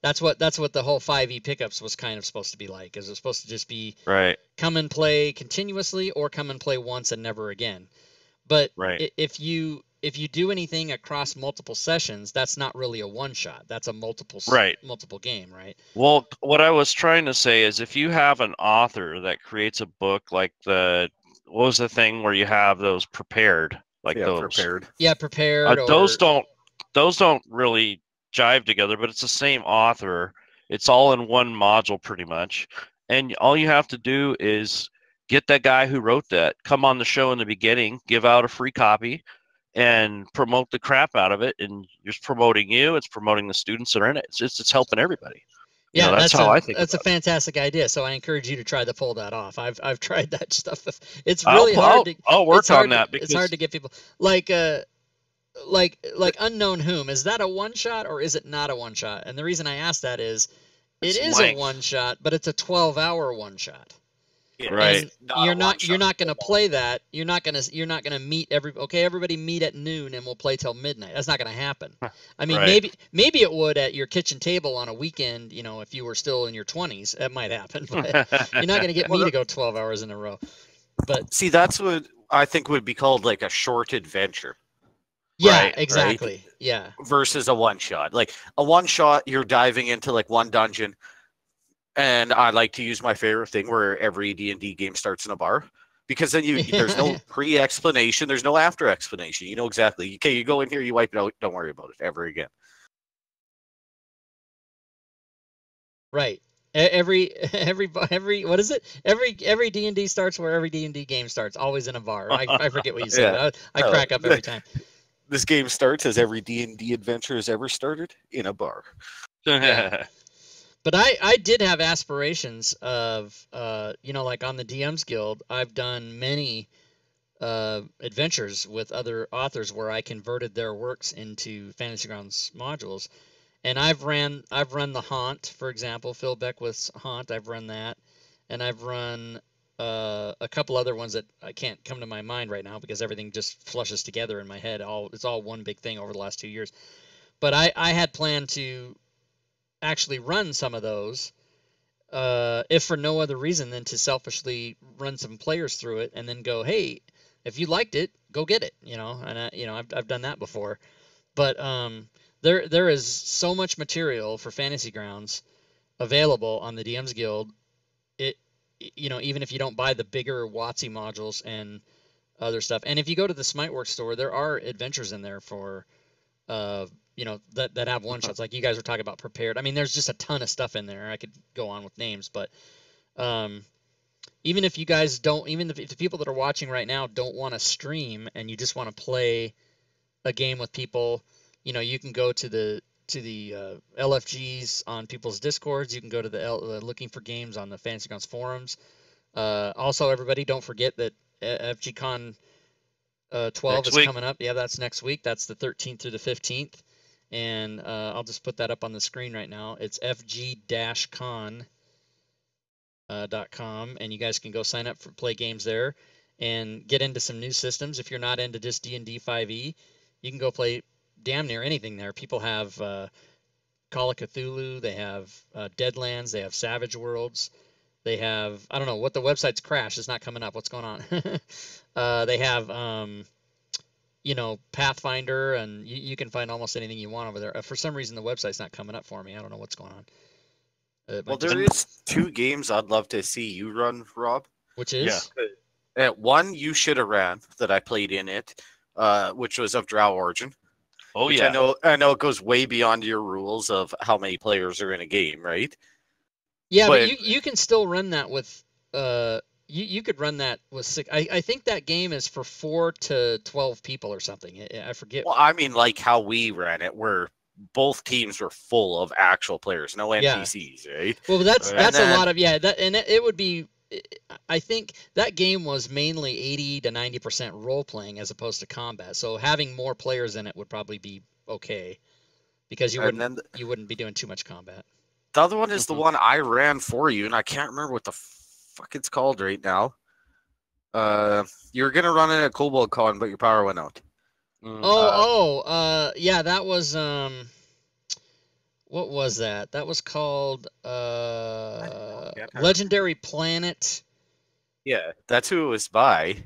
That's what the whole 5e pickups was kind of supposed to be like. Is it supposed to just be Right. come and play continuously or come and play once and never again? But Right. if you do anything across multiple sessions, that's not really a one shot. That's a multiple game, right? Well, what I was trying to say is, if you have an author that creates a book like what was the thing where you have those prepared, like Yeah, those prepared. Yeah, prepared. those don't really jive together, but it's the same author. It's all in one module pretty much, and all you have to do is get that guy who wrote that, come on the show in the beginning, give out a free copy, and promote the crap out of it. And it's promoting you, it's promoting the students that are in it. It's helping everybody. Yeah, that's how I think that's a about it. fantastic idea. So I encourage you to try to pull that off. I've tried that stuff. It's really hard to. I'll work it's hard on that to- because it's hard to get people like Unknown Whom. Is that a one shot or is it not a one shot? And the reason I ask that is, it It's is length. a one shot, but it's a 12-hour one shot. Right. And you're not going to play that. You're not going to meet everybody meet at noon and we'll play till midnight. That's not going to happen. I mean, Right. maybe it would at your kitchen table on a weekend, if you were still in your 20s, it might happen, but you're not going to get me to go 12 hours in a row. But See, that's what I think would be called like a short adventure yeah, Right, exactly. Yeah. versus a one shot. Like a one shot, you're diving into like one dungeon, and I like to use my favorite thing where every D&D game starts in a bar. because then there's no pre-explanation, there's no after explanation. You know exactly. Okay, you go in here, you wipe it out. Don't worry about it ever again. Right. Every what is it? Every D&D starts where every D&D game starts, always in a bar. I forget what you said. Yeah. I crack up every time. This game starts as every D&D adventure has ever started, in a bar. Yeah. But I did have aspirations of like on the DM's Guild, I've done many adventures with other authors where I converted their works into Fantasy Grounds modules. And I've run the Haunt, for example, Phil Beckwith's Haunt. I've run that, and I've run a couple other ones that I can't come to my mind right now because everything just flushes together in my head. It's all one big thing over the last 2 years. But I had planned to actually run some of those, if for no other reason than to selfishly run some players through it and then go, hey, if you liked it, go get it. And I've done that before, but There is so much material for Fantasy Grounds available on the DM's Guild. Even if you don't buy the bigger WotC modules and other stuff, and if you go to the Smiteworks store, there are adventures in there for, that have one shots. Like you guys were talking about prepared. I mean, there's just a ton of stuff in there. I could go on with names, but even if you guys don't, even if the people that are watching right now don't want to stream and you just want to play a game with people. You can go to the LFGs on people's Discords. You can go to the Looking for Games on the Fantasy Grounds forums. Also, everybody, don't forget that FGCon 12 is coming up. Yeah, that's next week. That's the 13th through the 15th. And I'll just put that up on the screen right now. It's fg-con.com, and you guys can go sign up for play games there and get into some new systems. If you're not into just D&D 5e, you can go play damn near anything there. People have Call of Cthulhu, they have Deadlands, they have Savage Worlds, they have, I don't know, what the website's crashed, it's not coming up, what's going on? They have, Pathfinder, and you can find almost anything you want over there. For some reason, the website's not coming up for me. I don't know what's going on. Well, there is 2 games I'd love to see you run, Rob. Which is? Yeah. One you should have ran that I played in it, which was of Drow Origin. Oh, which yeah. I know it goes way beyond your rules of how many players are in a game, right? Yeah, but you can still run that with you could run that with 6. I think that game is for 4 to 12 people or something. I forget. Well, I mean, like how we ran it, where both teams were full of actual players, no NPCs, right? Well, that's a lot of it would be. I think that game was mainly 80 to 90% role playing as opposed to combat. So having more players in it would probably be okay, because you wouldn't be doing too much combat. The other one is the one I ran for you, and I can't remember what the fuck it's called right now. You were gonna run it at Cobalt Con, but your power went out. Yeah, that was what was that? That was called Legendary Planet. Yeah, that's who it was by.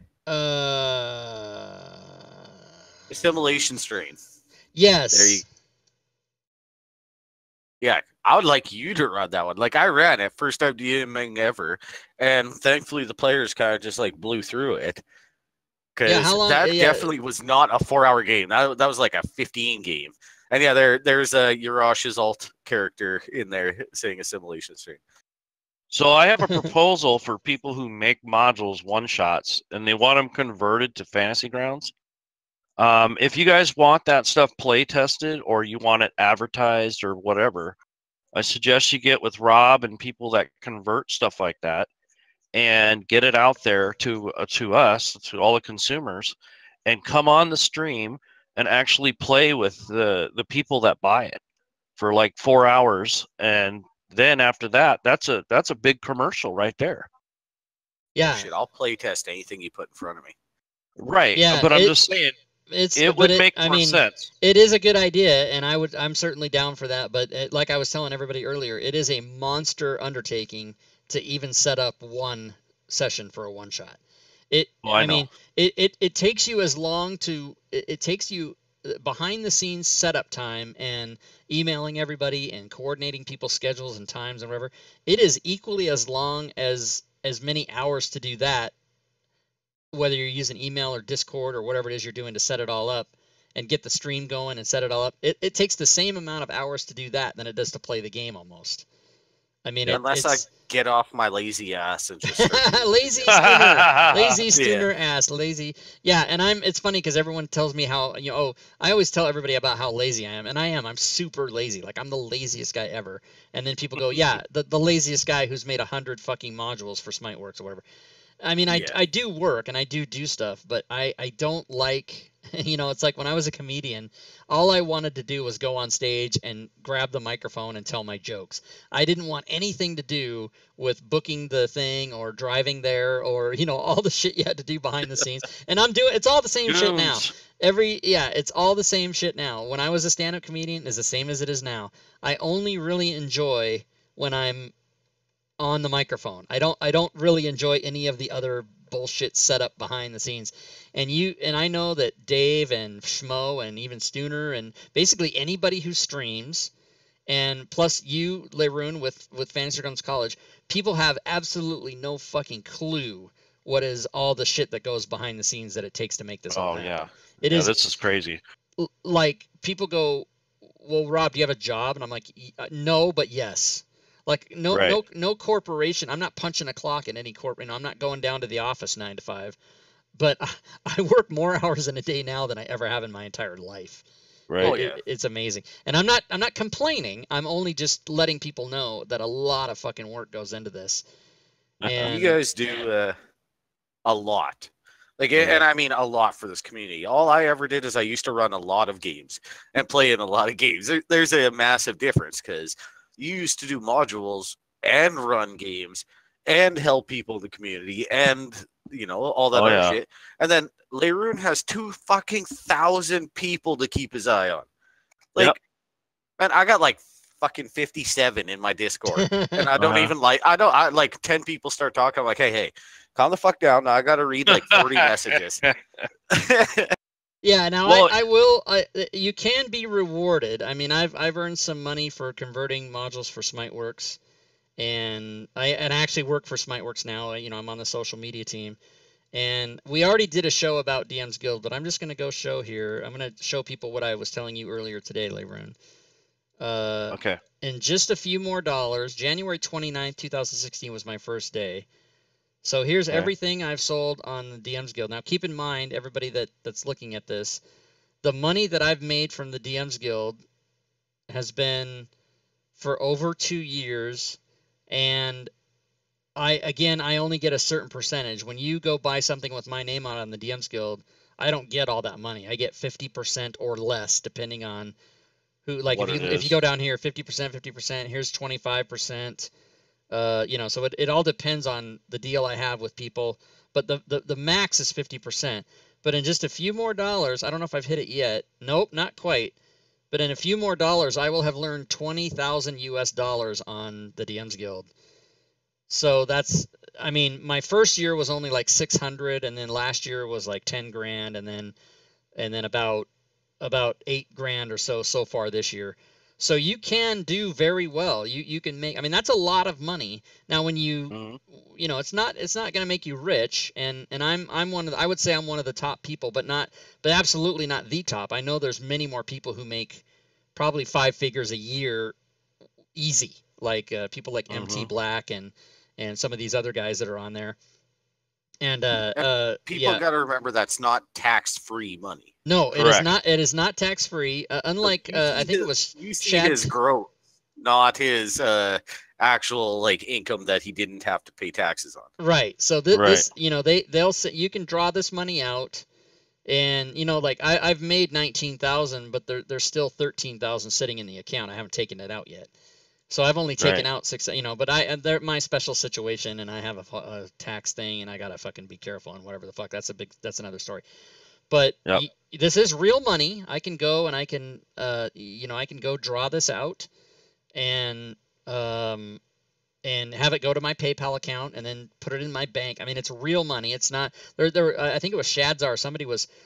Assimilation Strain. Yes. There you. Yeah, I would like you to run that one. Like I ran it first time DMing ever, and thankfully the players kind of just like blew through it. Because definitely was not a 4-hour game. That was like a 15 game. And yeah, there's a Urash alt character in there saying Assimilation Strain. So I have a proposal for people who make modules one-shots and they want them converted to Fantasy Grounds. If you guys want that stuff play tested or you want it advertised or whatever, I suggest you get with Rob and people that convert stuff like that and get it out there to us, to all the consumers, and come on the stream and actually play with the people that buy it for like 4 hours, and then after that, that's a big commercial right there. Yeah. Shit, I'll play test anything you put in front of me. Right. Yeah, but I'm just saying it would make more sense. It is a good idea, and I'm certainly down for that. But like I was telling everybody earlier, it is a monster undertaking to even set up one session for a one shot. It takes you as long to it takes you behind the scenes setup time and emailing everybody and coordinating people's schedules and times and whatever. It is equally as long as many hours to do that whether you're using email or Discord or whatever it is you're doing to set it all up and get the stream going and set it all up, it takes the same amount of hours to do that than it does to play the game almost. I mean, Unless I it's get off my lazy ass and just start lazy Stooner ass, lazy. Yeah, and it's funny because everyone tells me how, I always tell everybody about how lazy I am, and I am. I'm super lazy. Like, I'm the laziest guy ever. And then people go, yeah, the laziest guy who's made 100 fucking modules for Smiteworks or whatever. I mean, I do work and I do stuff, but I don't like, it's like when I was a comedian, all I wanted to do was go on stage and grab the microphone and tell my jokes. I didn't want anything to do with booking the thing or driving there or, all the shit you had to do behind the scenes. And it's all the same shit now. It's all the same shit now. When I was a stand-up comedian, it's the same as it is now. I only really enjoy when I'm on the microphone. I don't really enjoy any of the other bullshit setup behind the scenes. And I know that Dave and Schmo and even Stooner and basically anybody who streams, and plus you, Leroon, with Fantasy Grounds College, people have absolutely no fucking clue what is all the shit that goes behind the scenes that it takes to make this all happen. This is crazy. Like, people go, well, Rob, do you have a job? And I'm like, no, but yes. Like, no corporation. I'm not punching a clock in any corporate. I'm not going down to the office 9 to 5. But I work more hours in a day now than I ever have in my entire life. Right. Oh, yeah. It's amazing. And I'm not complaining. I'm only just letting people know that a lot of fucking work goes into this. And you guys do a lot. And I mean a lot for this community. All I ever did is I used to run a lot of games and play in a lot of games. There's a massive difference because you used to do modules and run games and help people in the community and, all that other shit. And then Leroon has 2,000 people to keep his eye on. Man, I got like fucking 57 in my Discord. And I don't even I like 10 people start talking. I'm like, hey, calm the fuck down. Now I got to read like 40 messages. Yeah, now I will. You can be rewarded. I mean, I've earned some money for converting modules for Smiteworks, and I actually work for Smiteworks now. I'm on the social media team, and we already did a show about DM's Guild, but I'm just gonna go show here. I'm gonna show people what I was telling you earlier today, Leroon. Okay. In just a few more dollars, January 29th, 2016 was my first day. So here's everything I've sold on the DM's Guild. Now, keep in mind, everybody that's looking at this, the money that I've made from the DM's Guild has been for over 2 years, and I only get a certain percentage. When you go buy something with my name on the DM's Guild, I don't get all that money. I get 50% or less, depending on who. Like, if you go down here, 50%, 50%. Here's 25%. So it all depends on the deal I have with people, but the max is 50%. But in just a few more dollars, I don't know if I've hit it yet. Nope, not quite. But in a few more dollars, I will have learned $20,000 on the DM's Guild. So my first year was only like 600, and then last year was like 10 grand, and then about 8 grand or so far this year. So you can do very well. You can make, that's a lot of money. Now, when it's not going to make you rich, and I'm one of I would say I'm one of the top people, but absolutely not the top. I know there's many more people who make probably 5 figures a year easy, like people like MT Black and some of these other guys that are on there. And people got to remember that's not tax-free money. No, it is not. It is not tax-free. Unlike I think it was you see his growth, not his actual income that he didn't have to pay taxes on. Right. So this, they'll say you can draw this money out, and I've made 19,000, but there's still 13,000 sitting in the account. I haven't taken it out yet. So I've only taken out 6, but they're my special situation, and I have a tax thing, and I gotta fucking be careful and whatever the fuck. That's another story. But this is real money. I can go and I can go draw this out, and have it go to my PayPal account and then put it in my bank. It's real money. It's not there. I think it was Shadzar.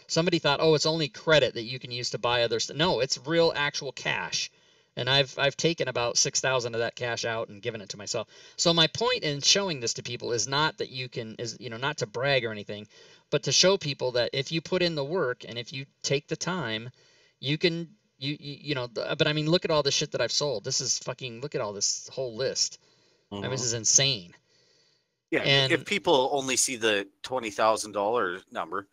Somebody thought, oh, it's only credit that you can use to buy other stuff. No, it's real, actual cash. And I've taken about 6,000 of that cash out and given it to myself. So my point in showing this to people is not that not to brag or anything, but to show people that if you put in the work and if you take the time, you can, you know, but I mean, look at all the shit that I've sold. This is fucking, look at all this whole list. I mean, this is insane. Yeah, And if people only see the $20,000 number,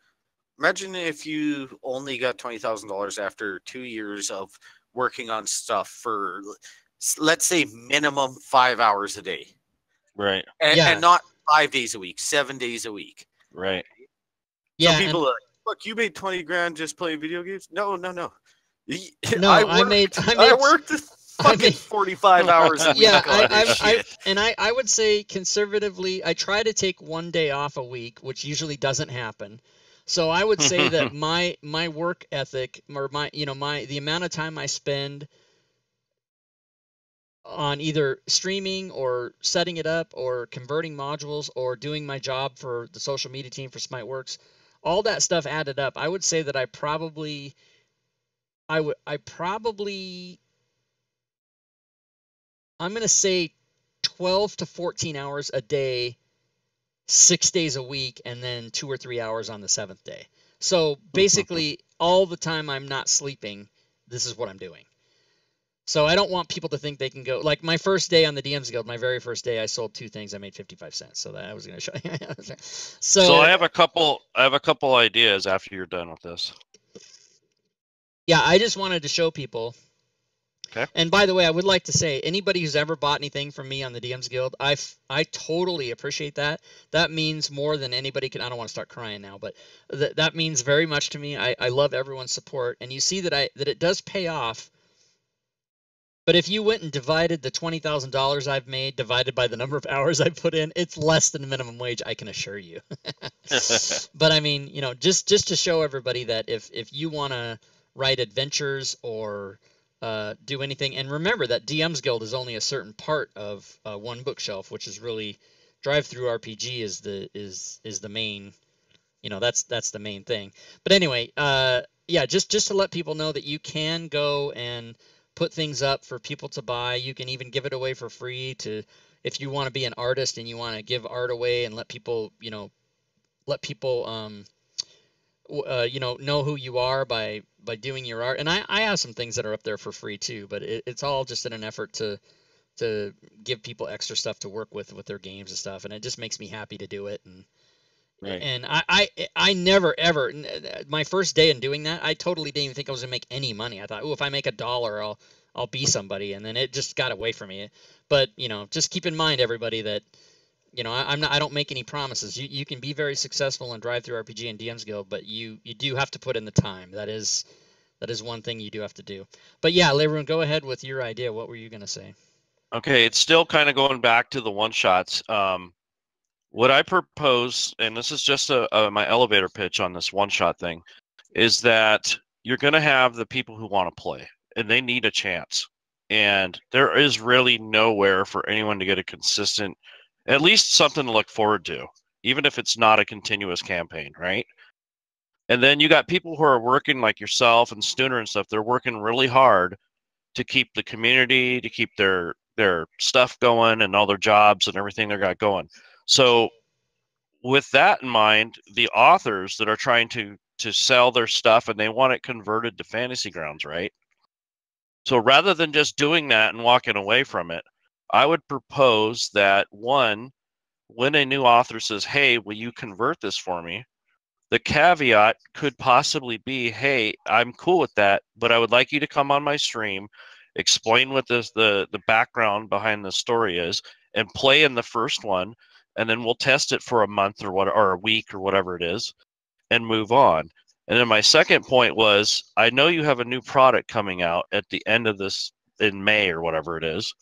imagine if you only got $20,000 after 2 years of working on stuff for, let's say, minimum 5 hours a day. Right. And not 5 days a week, 7 days a week. Right. yeah, So people are like, look, you made 20 grand just playing video games? No. No, I worked 45 hours a week. Yeah, on this shit. I would say conservatively, I try to take one day off a week, which usually doesn't happen. So I would say that my work ethic, or the amount of time I spend on either streaming or setting it up or converting modules or doing my job for the social media team for SmiteWorks, all that stuff added up. I would say that I'm going to say 12 to 14 hours a day, 6 days a week, and then 2 or 3 hours on the 7th day. So basically, all the time I'm not sleeping, this is what I'm doing. So I don't want people to think they can go, like my first day on the DMs Guild, my very first day, I sold 2 things. I made 55 cents. So that I was going to show you. So I have a couple ideas after you're done with this. Yeah, I just wanted to show people. Okay. And by the way, I would like to say, anybody who's ever bought anything from me on the DMs Guild, I totally appreciate that. That means more than anybody can. I don't want to start crying now, but that means very much to me. I love everyone's support, and you see that it does pay off. But if you went and divided the $20,000 I've made divided by the number of hours I put in, it's less than minimum wage, I can assure you. But I mean, just to show everybody that if you want to write adventures or do anything, and remember that DMs Guild is only a certain part of One Bookshelf, which is really Drive-Thru RPG is the main, that's the main thing. But anyway, yeah, just to let people know that you can go and put things up for people to buy. You can even give it away for free if you want to be an artist and you want to give art away and let people know who you are by doing your art. And I have some things that are up there for free too, but it's all just in an effort to give people extra stuff to work with their games and stuff. And it just makes me happy to do it. And right. And I never ever, my first day in doing that, I totally didn't even think I was gonna make any money. I thought, if I make $1, I'll be somebody, and then it just got away from me. But just keep in mind, everybody, that I don't make any promises. You can be very successful in Drive-Thru RPG and DMs Guild, but you do have to put in the time. That is one thing you do have to do. But yeah, Leroon, go ahead with your idea. What were you gonna say? Okay, it's still kind of going back to the one-shots. What I propose, and this is just my elevator pitch on this one-shot thing, is that you're going to have the people who want to play, and they need a chance. And there is really nowhere for anyone to get a consistent, at least something to look forward to, even if it's not a continuous campaign, right? And then you got people who are working like yourself and Stooner and stuff. They're working really hard to keep the community, to keep their stuff going and all their jobs and everything they got going. So with that in mind, the authors that are trying to sell their stuff and they want it converted to Fantasy Grounds, right? So rather than just doing that and walking away from it, I would propose that, one, when a new author says, hey, will you convert this for me? The caveat could possibly be, hey, I'm cool with that, but I would like you to come on my stream, explain what the background behind the story is, and play in the first one. And then we'll test it for a month or a week or whatever it is and move on. And then my second point was, I know you have a new product coming out at the end of this in May or whatever it is.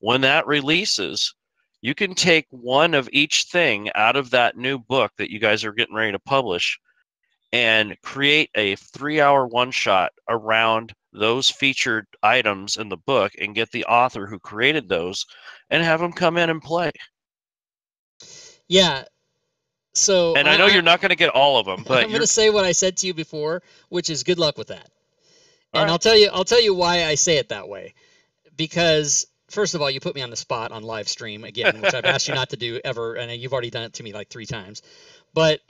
When that releases, you can take one of each thing out of that new book that you guys are getting ready to publish and create a 3-hour one-shot around those featured items in the book and get the author who created those and have them come in and play. Yeah. So, and I know you're not going to get all of them, but I'm going to say what I said to you before, which is good luck with that. And right. I'll tell you why I say it that way. Because first of all, you put me on the spot on live stream again, which I've asked you not to do ever, and you've already done it to me like 3 times. But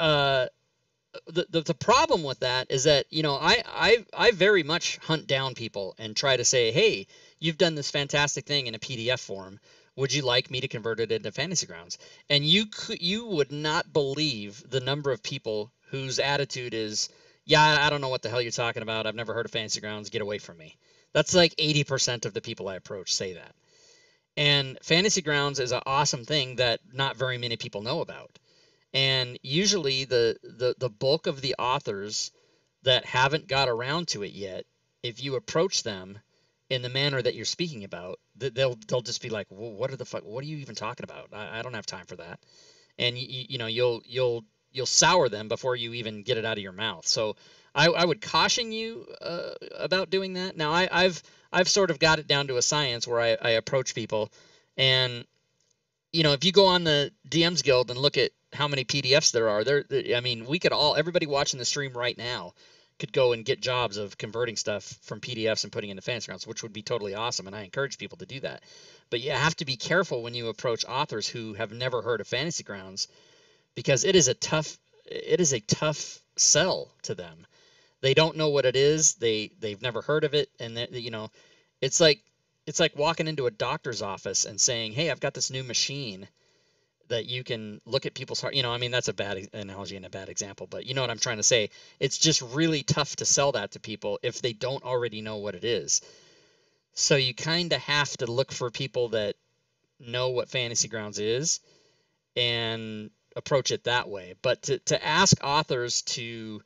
the problem with that is that, you know, I very much hunt down people and try to say, hey, you've done this fantastic thing in a PDF form. Would you like me to convert it into Fantasy Grounds? And you would not believe the number of people whose attitude is, yeah, I don't know what the hell you're talking about. I've never heard of Fantasy Grounds. Get away from me. That's like 80% of the people I approach say that. And Fantasy Grounds is an awesome thing that not very many people know about. And usually the bulk of the authors that haven't got around to it yet, if you approach them in the manner that you're speaking about, they'll just be like, well, what are you even talking about? I don't have time for that. And you know, you'll sour them before you even get it out of your mouth. So I would caution you about doing that. Now I've sort of got it down to a science where I approach people, and you know, if you go on the DMs Guild and look at how many PDFs there are, I mean, everybody watching the stream right now could go and get jobs of converting stuff from PDFs and putting into Fantasy Grounds, which would be totally awesome, and I encourage people to do that. But you have to be careful when you approach authors who have never heard of Fantasy Grounds, because it is a tough sell to them. They don't know what it is. They've never heard of it, and you know, it's like walking into a doctor's office and saying, "Hey, I've got this new machine that you can look at people's heart." You know, I mean, that's a bad analogy and a bad example, but you know what I'm trying to say. It's just really tough to sell that to people if they don't already know what it is. So you kind of have to look for people that know what Fantasy Grounds is and approach it that way. But to ask authors to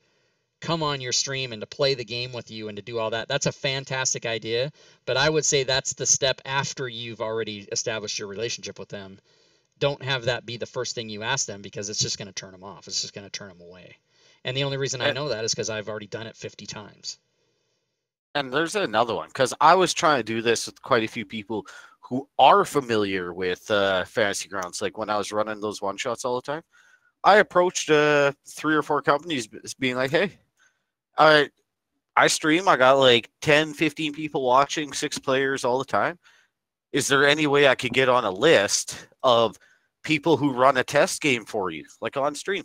come on your stream and to play the game with you and to do all that, that's a fantastic idea. But I would say that's the step after you've already established your relationship with them. Don't have that be the first thing you ask them, because it's just going to turn them off. It's just going to turn them away. And the only reason I know that is because I've already done it 50 times. And there's another one, because I was trying to do this with quite a few people who are familiar with Fantasy Grounds. Like when I was running those one-shots all the time, I approached 3 or 4 companies being like, hey, I stream. I got like 10, 15 people watching, 6 players all the time. Is there any way I could get on a list of people who run a test game for you, like on stream?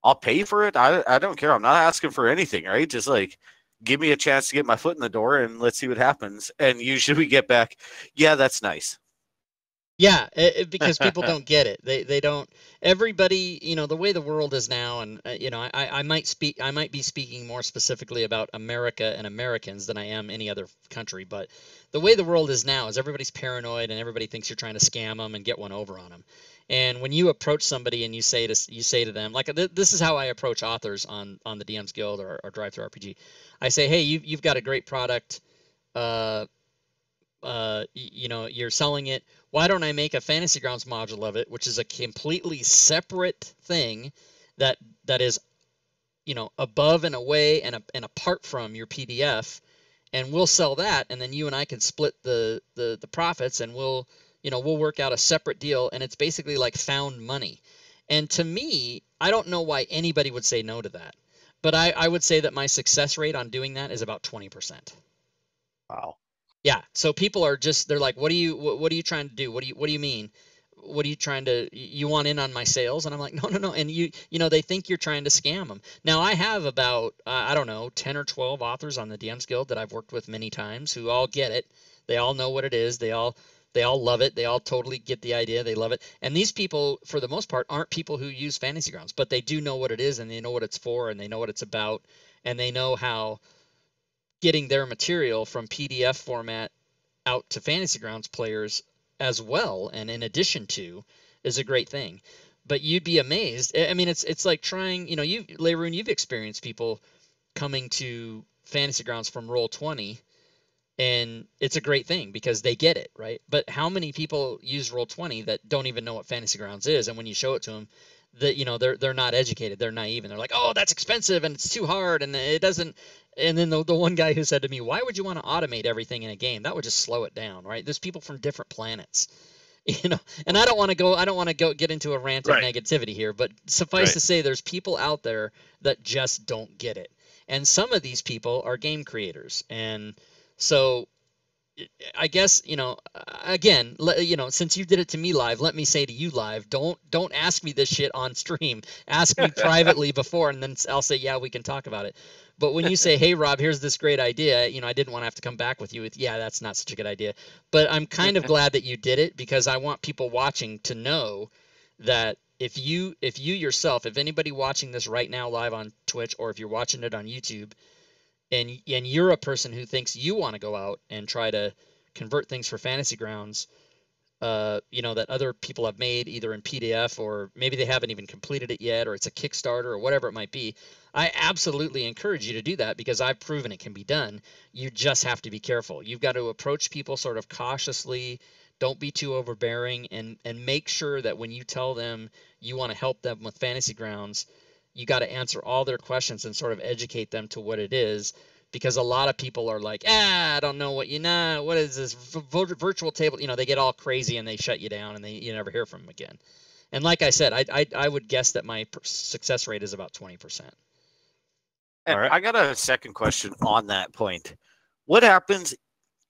I'll pay for it. I don't care. I'm not asking for anything, right? Just like, give me a chance to get my foot in the door and let's see what happens. And usually we get back, yeah, that's nice. Yeah, because people don't get it. They don't. Everybody, you know, the way the world is now, and you know, I might be speaking more specifically about America and Americans than I am any other country. But the way the world is now is everybody's paranoid and everybody thinks you're trying to scam them and get one over on them. And when you approach somebody and you say to them, like, this is how I approach authors on the DMs Guild or Drive-Thru RPG. I say, hey, you've got a great product. You know, you're selling it. Why don't I make a Fantasy Grounds module of it, which is a completely separate thing that is, you know, above and away and apart from your PDF, and we'll sell that, and then you and I can split the profits, and we'll work out a separate deal, and it's basically like found money. And to me, I don't know why anybody would say no to that, but I would say that my success rate on doing that is about 20%. Wow. Yeah, so people are just, they're like, what are you trying to do? What do you mean? What are you trying to, you want in on my sales? And I'm like, no. And you know, they think you're trying to scam them. Now I have about, I don't know, 10 or 12 authors on the DMs Guild that I've worked with many times who all get it. They all know what it is. They all love it. They all totally get the idea. They love it. And these people, for the most part, aren't people who use Fantasy Grounds, but they do know what it is, and they know what it's for, and they know what it's about, and they know how getting their material from PDF format out to Fantasy Grounds players as well, and in addition to, is a great thing. But you'd be amazed. I mean, it's like trying, you know, Leyroon, you've experienced people coming to Fantasy Grounds from Roll20, and it's a great thing because they get it, right? But how many people use Roll20 that don't even know what Fantasy Grounds is, and when you show it to them, that, you know, they're not educated, they're naive, and they're like, oh, that's expensive and it's too hard and it doesn't. And then the one guy who said to me, why would you want to automate everything in a game? That would just slow it down, right? There's people from different planets, you know. And I don't want to go get into a rant of negativity here, but suffice to say, there's people out there that just don't get it, and some of these people are game creators. And so I guess, you know, again, since you did it to me live, let me say to you live, don't ask me this shit on stream. Ask me privately before, and then I'll say, yeah, we can talk about it. But when you say, hey, Rob, here's this great idea, I didn't want to have to come back with you with, yeah, that's not such a good idea. But I'm kind of glad that you did it, because I want people watching to know that if you yourself, if anybody watching this right now live on Twitch, or if you're watching it on YouTube, and you're a person who thinks you want to go out and try to convert things for Fantasy Grounds, that other people have made either in PDF, or maybe they haven't even completed it yet, or it's a Kickstarter or whatever it might be, I absolutely encourage you to do that, because I've proven it can be done. You just have to be careful. You've got to approach people sort of cautiously. Don't be too overbearing, and make sure that when you tell them you want to help them with Fantasy Grounds, you got to answer all their questions and sort of educate them to what it is. Because a lot of people are like, I don't know what what is this virtual table? They get all crazy and they shut you down, and you never hear from them again. And like I said, I would guess that my success rate is about 20%. And I got a second question on that point. What happens?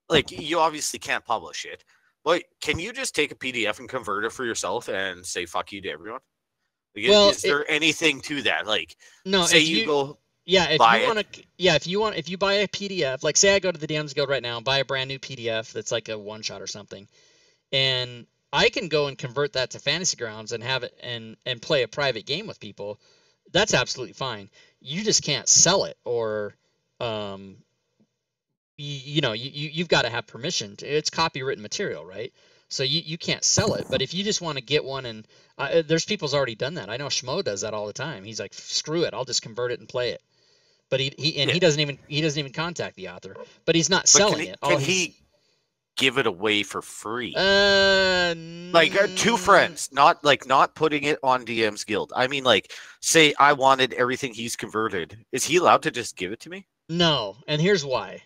Like, you obviously can't publish it, but can you just take a PDF and convert it for yourself and say "fuck you" to everyone? Like, well, is there anything to that? Like, no, say you go. Yeah, if you buy a PDF, like say I go to the DMs Guild right now and buy a brand new PDF that's like a one shot or something, and I can go and convert that to Fantasy Grounds and have it and play a private game with people. That's absolutely fine. You just can't sell it, or you've got to have permission. It's copywritten material, right? So you can't sell it. But if you just want to get one, and there's people's already done that. I know Schmo does that all the time. He's like, screw it, I'll just convert it and play it. But he doesn't even contact the author. But he's not selling it. Can he give it away for free? Like two friends, not putting it on DM's Guild. I mean, like, say I wanted everything he's converted. Is he allowed to just give it to me? No, and here's why.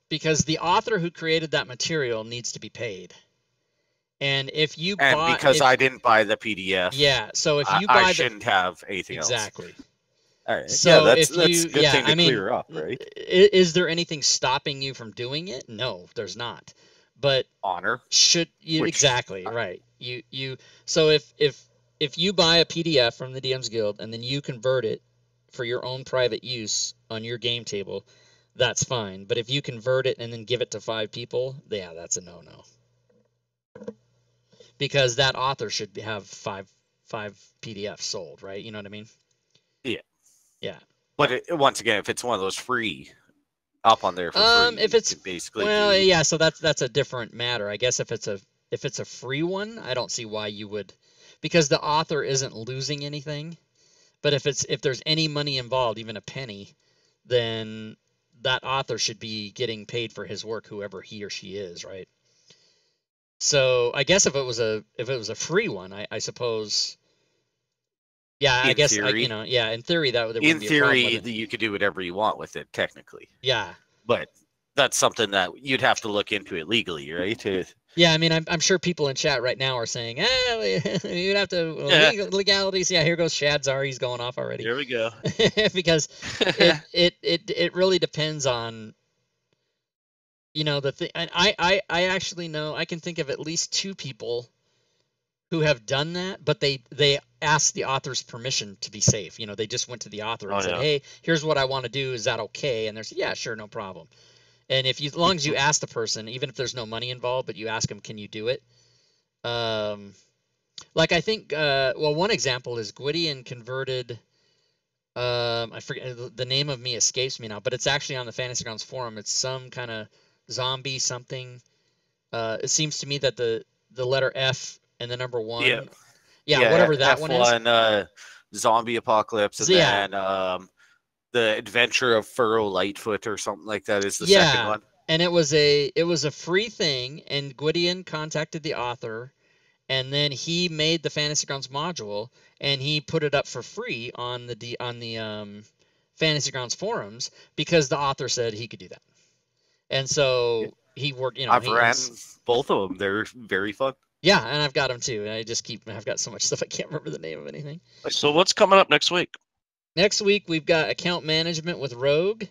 Because the author who created that material needs to be paid. And if you I didn't buy the PDF. Yeah, so if you buy I shouldn't have anything else. Exactly. All right. So that's a good thing to clear up, right? Is there anything stopping you from doing it? No, there's not. But honor exactly right. So if you buy a PDF from the DMs Guild and then you convert it for your own private use on your game table, that's fine. But if you convert it and then give it to 5 people, yeah, that's a no-no. Because that author should have five PDFs sold, right? You know what I mean? Yeah. Yeah. But once again, if it's one of those free, up on there for free, if it's basically yeah, so that's a different matter. I guess if it's a free one, I don't see why you would, because the author isn't losing anything. But if there's any money involved, even a penny, then that author should be getting paid for his work, whoever he or she is, right? So I guess if it was a free one, I suppose. Yeah, I guess theory, in theory that would. In theory, you could do whatever you want with it, technically. Yeah, but that's something that you'd have to look into it legally, right? Yeah, I mean, I'm sure people in chat right now are saying, you'd have to legalities. Yeah, here goes Shadzar. He's going off already. Here we go. Because it really depends on. The thing, and I actually know, I can think of at least 2 people who have done that, but they asked the author's permission to be safe. They just went to the author and said, hey, here's what I want to do. Is that okay? And they said, yeah, sure, no problem. And as long as you ask the person, even if there's no money involved, but you ask them, can you do it? Like I think, one example is Gwydion converted, I forget, the name of me escapes me now, but it's actually on the Fantasy Grounds forum. It's some kind of zombie something. It seems to me that the letter F and the number 1. Yeah, whatever that F1, one is. Zombie Apocalypse, and then the Adventure of Furrow Lightfoot or something like that is the second one. And it was a free thing, and Gwydion contacted the author, and then he made the Fantasy Grounds module, and he put it up for free on the Fantasy Grounds forums because the author said he could do that. And so he worked. I've ran both of them. They're very fun. Yeah, and I've got them too. And I've got so much stuff I can't remember the name of anything. So what's coming up next week? Next week we've got account management with Rogue,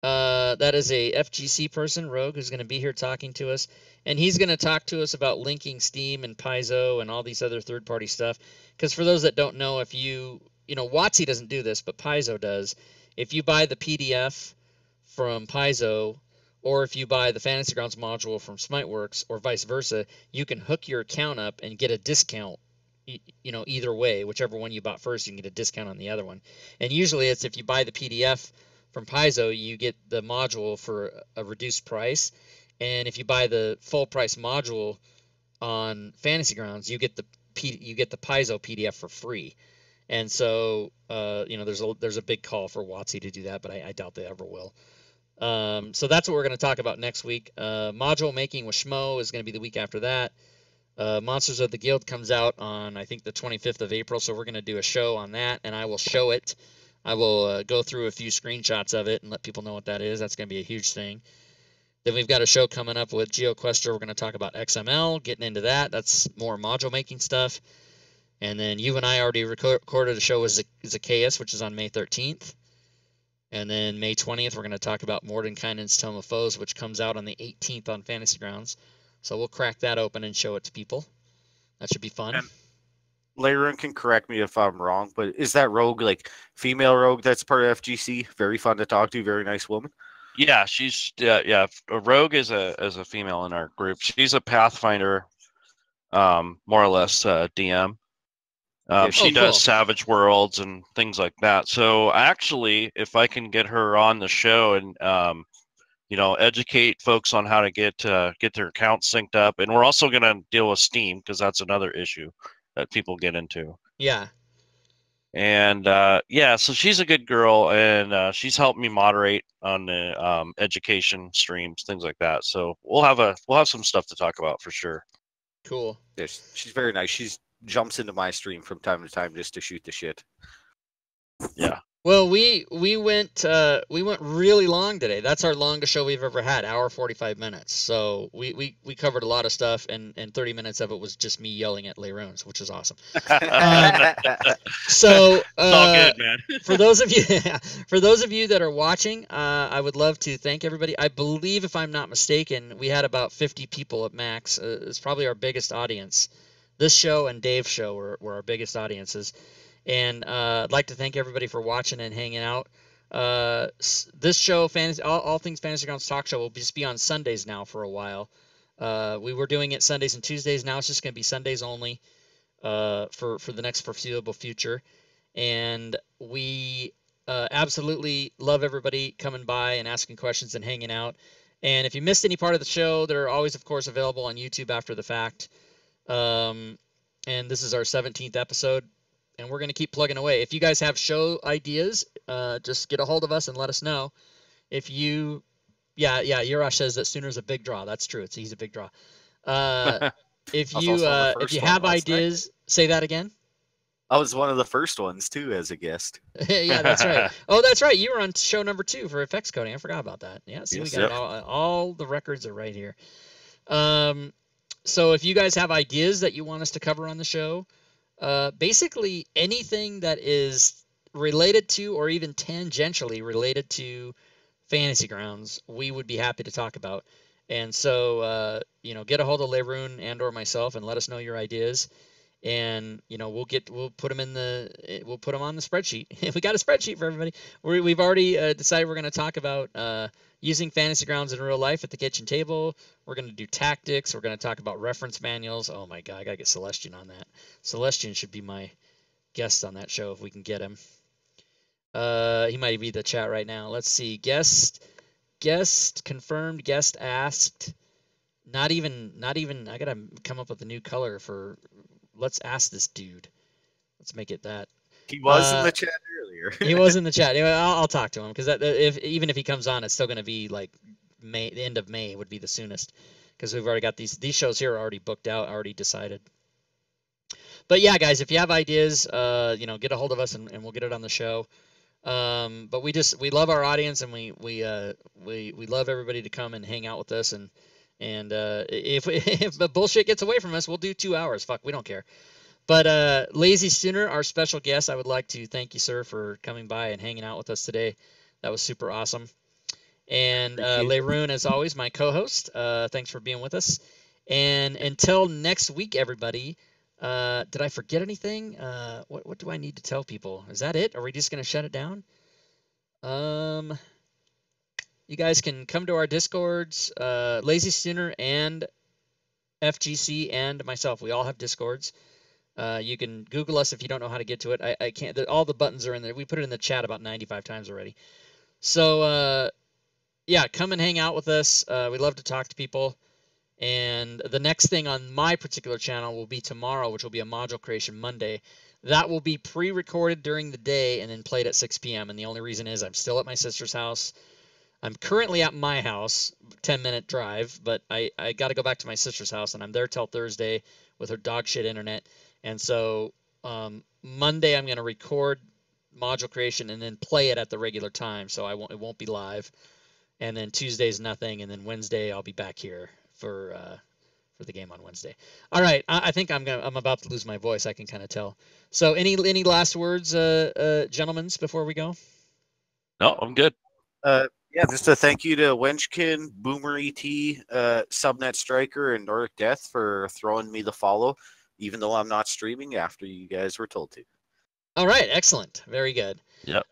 That is a FGC person, Rogue, who's going to be here talking to us. And he's going to talk to us about linking Steam and Paizo and all these other third-party stuff. Because for those that don't know, if WotC doesn't do this, but Paizo does. If you buy the PDF from Paizo, or if you buy the Fantasy Grounds module from Smiteworks, or vice versa, you can hook your account up and get a discount. Either way, whichever one you bought first, you can get a discount on the other one. And usually it's if you buy the PDF from Paizo, you get the module for a reduced price. And if you buy the full price module on Fantasy Grounds, you get the Paizo PDF for free. And so there's a big call for WotC to do that, but I doubt they ever will. So that's what we're going to talk about next week. Module making with Schmo is going to be the week after that. Monsters of the Guild comes out on, I think, the 25th of April, so we're going to do a show on that, and I will show it. I will go through a few screenshots of it and let people know what that is. That's going to be a huge thing. Then we've got a show coming up with GeoQuester. We're going to talk about XML, getting into that. That's more module making stuff. And then you and I already recorded a show with Zacchaeus, which is on May 13th. And then May 20th, we're going to talk about Mordenkainen's Tome of Foes, which comes out on the 18th on Fantasy Grounds. So we'll crack that open and show it to people. That should be fun. And Layron can correct me if I'm wrong, but is that Rogue, like female Rogue that's part of FGC? Very fun to talk to, very nice woman. Yeah, she's Rogue is a female in our group. She's a Pathfinder, more or less DM. She does cool. Savage Worlds and things like that. So actually, if I can get her on the show and educate folks on how to get their accounts synced up, and we're also going to deal with Steam because that's another issue that people get into. Yeah. And so she's a good girl, and she's helped me moderate on the education streams, things like that. So we'll have some stuff to talk about for sure. Cool. Yeah, she's very nice. She jumps into my stream from time to time just to shoot the shit. Yeah. Well, we went really long today. That's our longest show we've ever had, hour 45 minutes. So we covered a lot of stuff, and 30 minutes of it was just me yelling at Layroons, which is awesome. So It's all good, man. for those of you that are watching, I would love to thank everybody. I believe, if I'm not mistaken, we had about 50 people at max. It's probably our biggest audience. This show and Dave's show were our biggest audiences. And I'd like to thank everybody for watching and hanging out. This show, all things Fantasy Grounds Talk Show, will just be on Sundays now for a while. We were doing it Sundays and Tuesdays. Now it's just going to be Sundays only for the next foreseeable future. And we absolutely love everybody coming by and asking questions and hanging out. And if you missed any part of the show, they're always, of course, available on YouTube after the fact. And this is our 17th episode. And we're going to keep plugging away. If you guys have show ideas, just get a hold of us and let us know. If you, Urash says that Sooner's a big draw. That's true. He's a big draw. If you have ideas, say that again. I was one of the first ones too as a guest. Yeah, that's right. Oh, that's right. You were on show number 2 for effects coding. I forgot about that. Yeah, see, yes, we got all the records are right here. So if you guys have ideas that you want us to cover on the show, basically anything that is related to or even tangentially related to Fantasy Grounds, we would be happy to talk about. And so, get a hold of Layroon and or myself and let us know your ideas. And, we'll put them on the spreadsheet. We got a spreadsheet for everybody. We've already decided we're going to talk about using Fantasy Grounds in real life at the kitchen table. We're going to do tactics. We're going to talk about reference manuals. Oh my God, I got to get Celestian on that. Celestian should be my guest on that show if we can get him. He might be the chat right now. Let's see. Guest confirmed, guest asked. Not even, I got to come up with a new color for, let's ask this dude. Let's make it that. He was in the chat earlier. He was in the chat. Anyway, I'll talk to him because even if he comes on, it's still going to be like May. The end of May would be the soonest because we've already got these shows here are already booked out, already decided. But yeah, guys, if you have ideas, get a hold of us and we'll get it on the show. But we love our audience and we love everybody to come and hang out with us and if the bullshit gets away from us, we'll do 2 hours. Fuck, we don't care. But Lazy Sooner, our special guest, I would like to thank you, sir, for coming by and hanging out with us today. That was super awesome. And Appreciate it. Leroon, as always, my co-host. Thanks for being with us. And until next week, everybody. Did I forget anything? What do I need to tell people? Is that it? Are we just going to shut it down? You guys can come to our Discords, Lazy Sooner and FGC and myself. We all have Discords. You can Google us if you don't know how to get to it. I can't. All the buttons are in there. We put it in the chat about 95 times already. So yeah, come and hang out with us. We love to talk to people. And the next thing on my particular channel will be tomorrow, which will be a module creation Monday. That will be pre-recorded during the day and then played at 6 p.m. And the only reason is I'm still at my sister's house. I'm currently at my house, 10-minute drive, but I got to go back to my sister's house, and I'm there till Thursday with her dog shit internet. And so Monday I'm going to record module creation and then play it at the regular time, so it won't be live. And then Tuesday's nothing, and then Wednesday I'll be back here for the game on Wednesday. All right, I think I'm about to lose my voice. I can kind of tell. So any last words, gentlemen, before we go? No, I'm good. Yeah, just a thank you to Wenchkin, Boomer ET, Subnet Striker, and Nordic Death for throwing me the follow, even though I'm not streaming after you guys were told to. All right, excellent. Very good. Yep.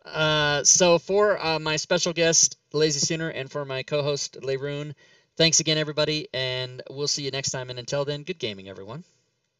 So for my special guest, Lazy Sooner, and for my co-host, Leroon, thanks again, everybody, and we'll see you next time. And until then, good gaming, everyone.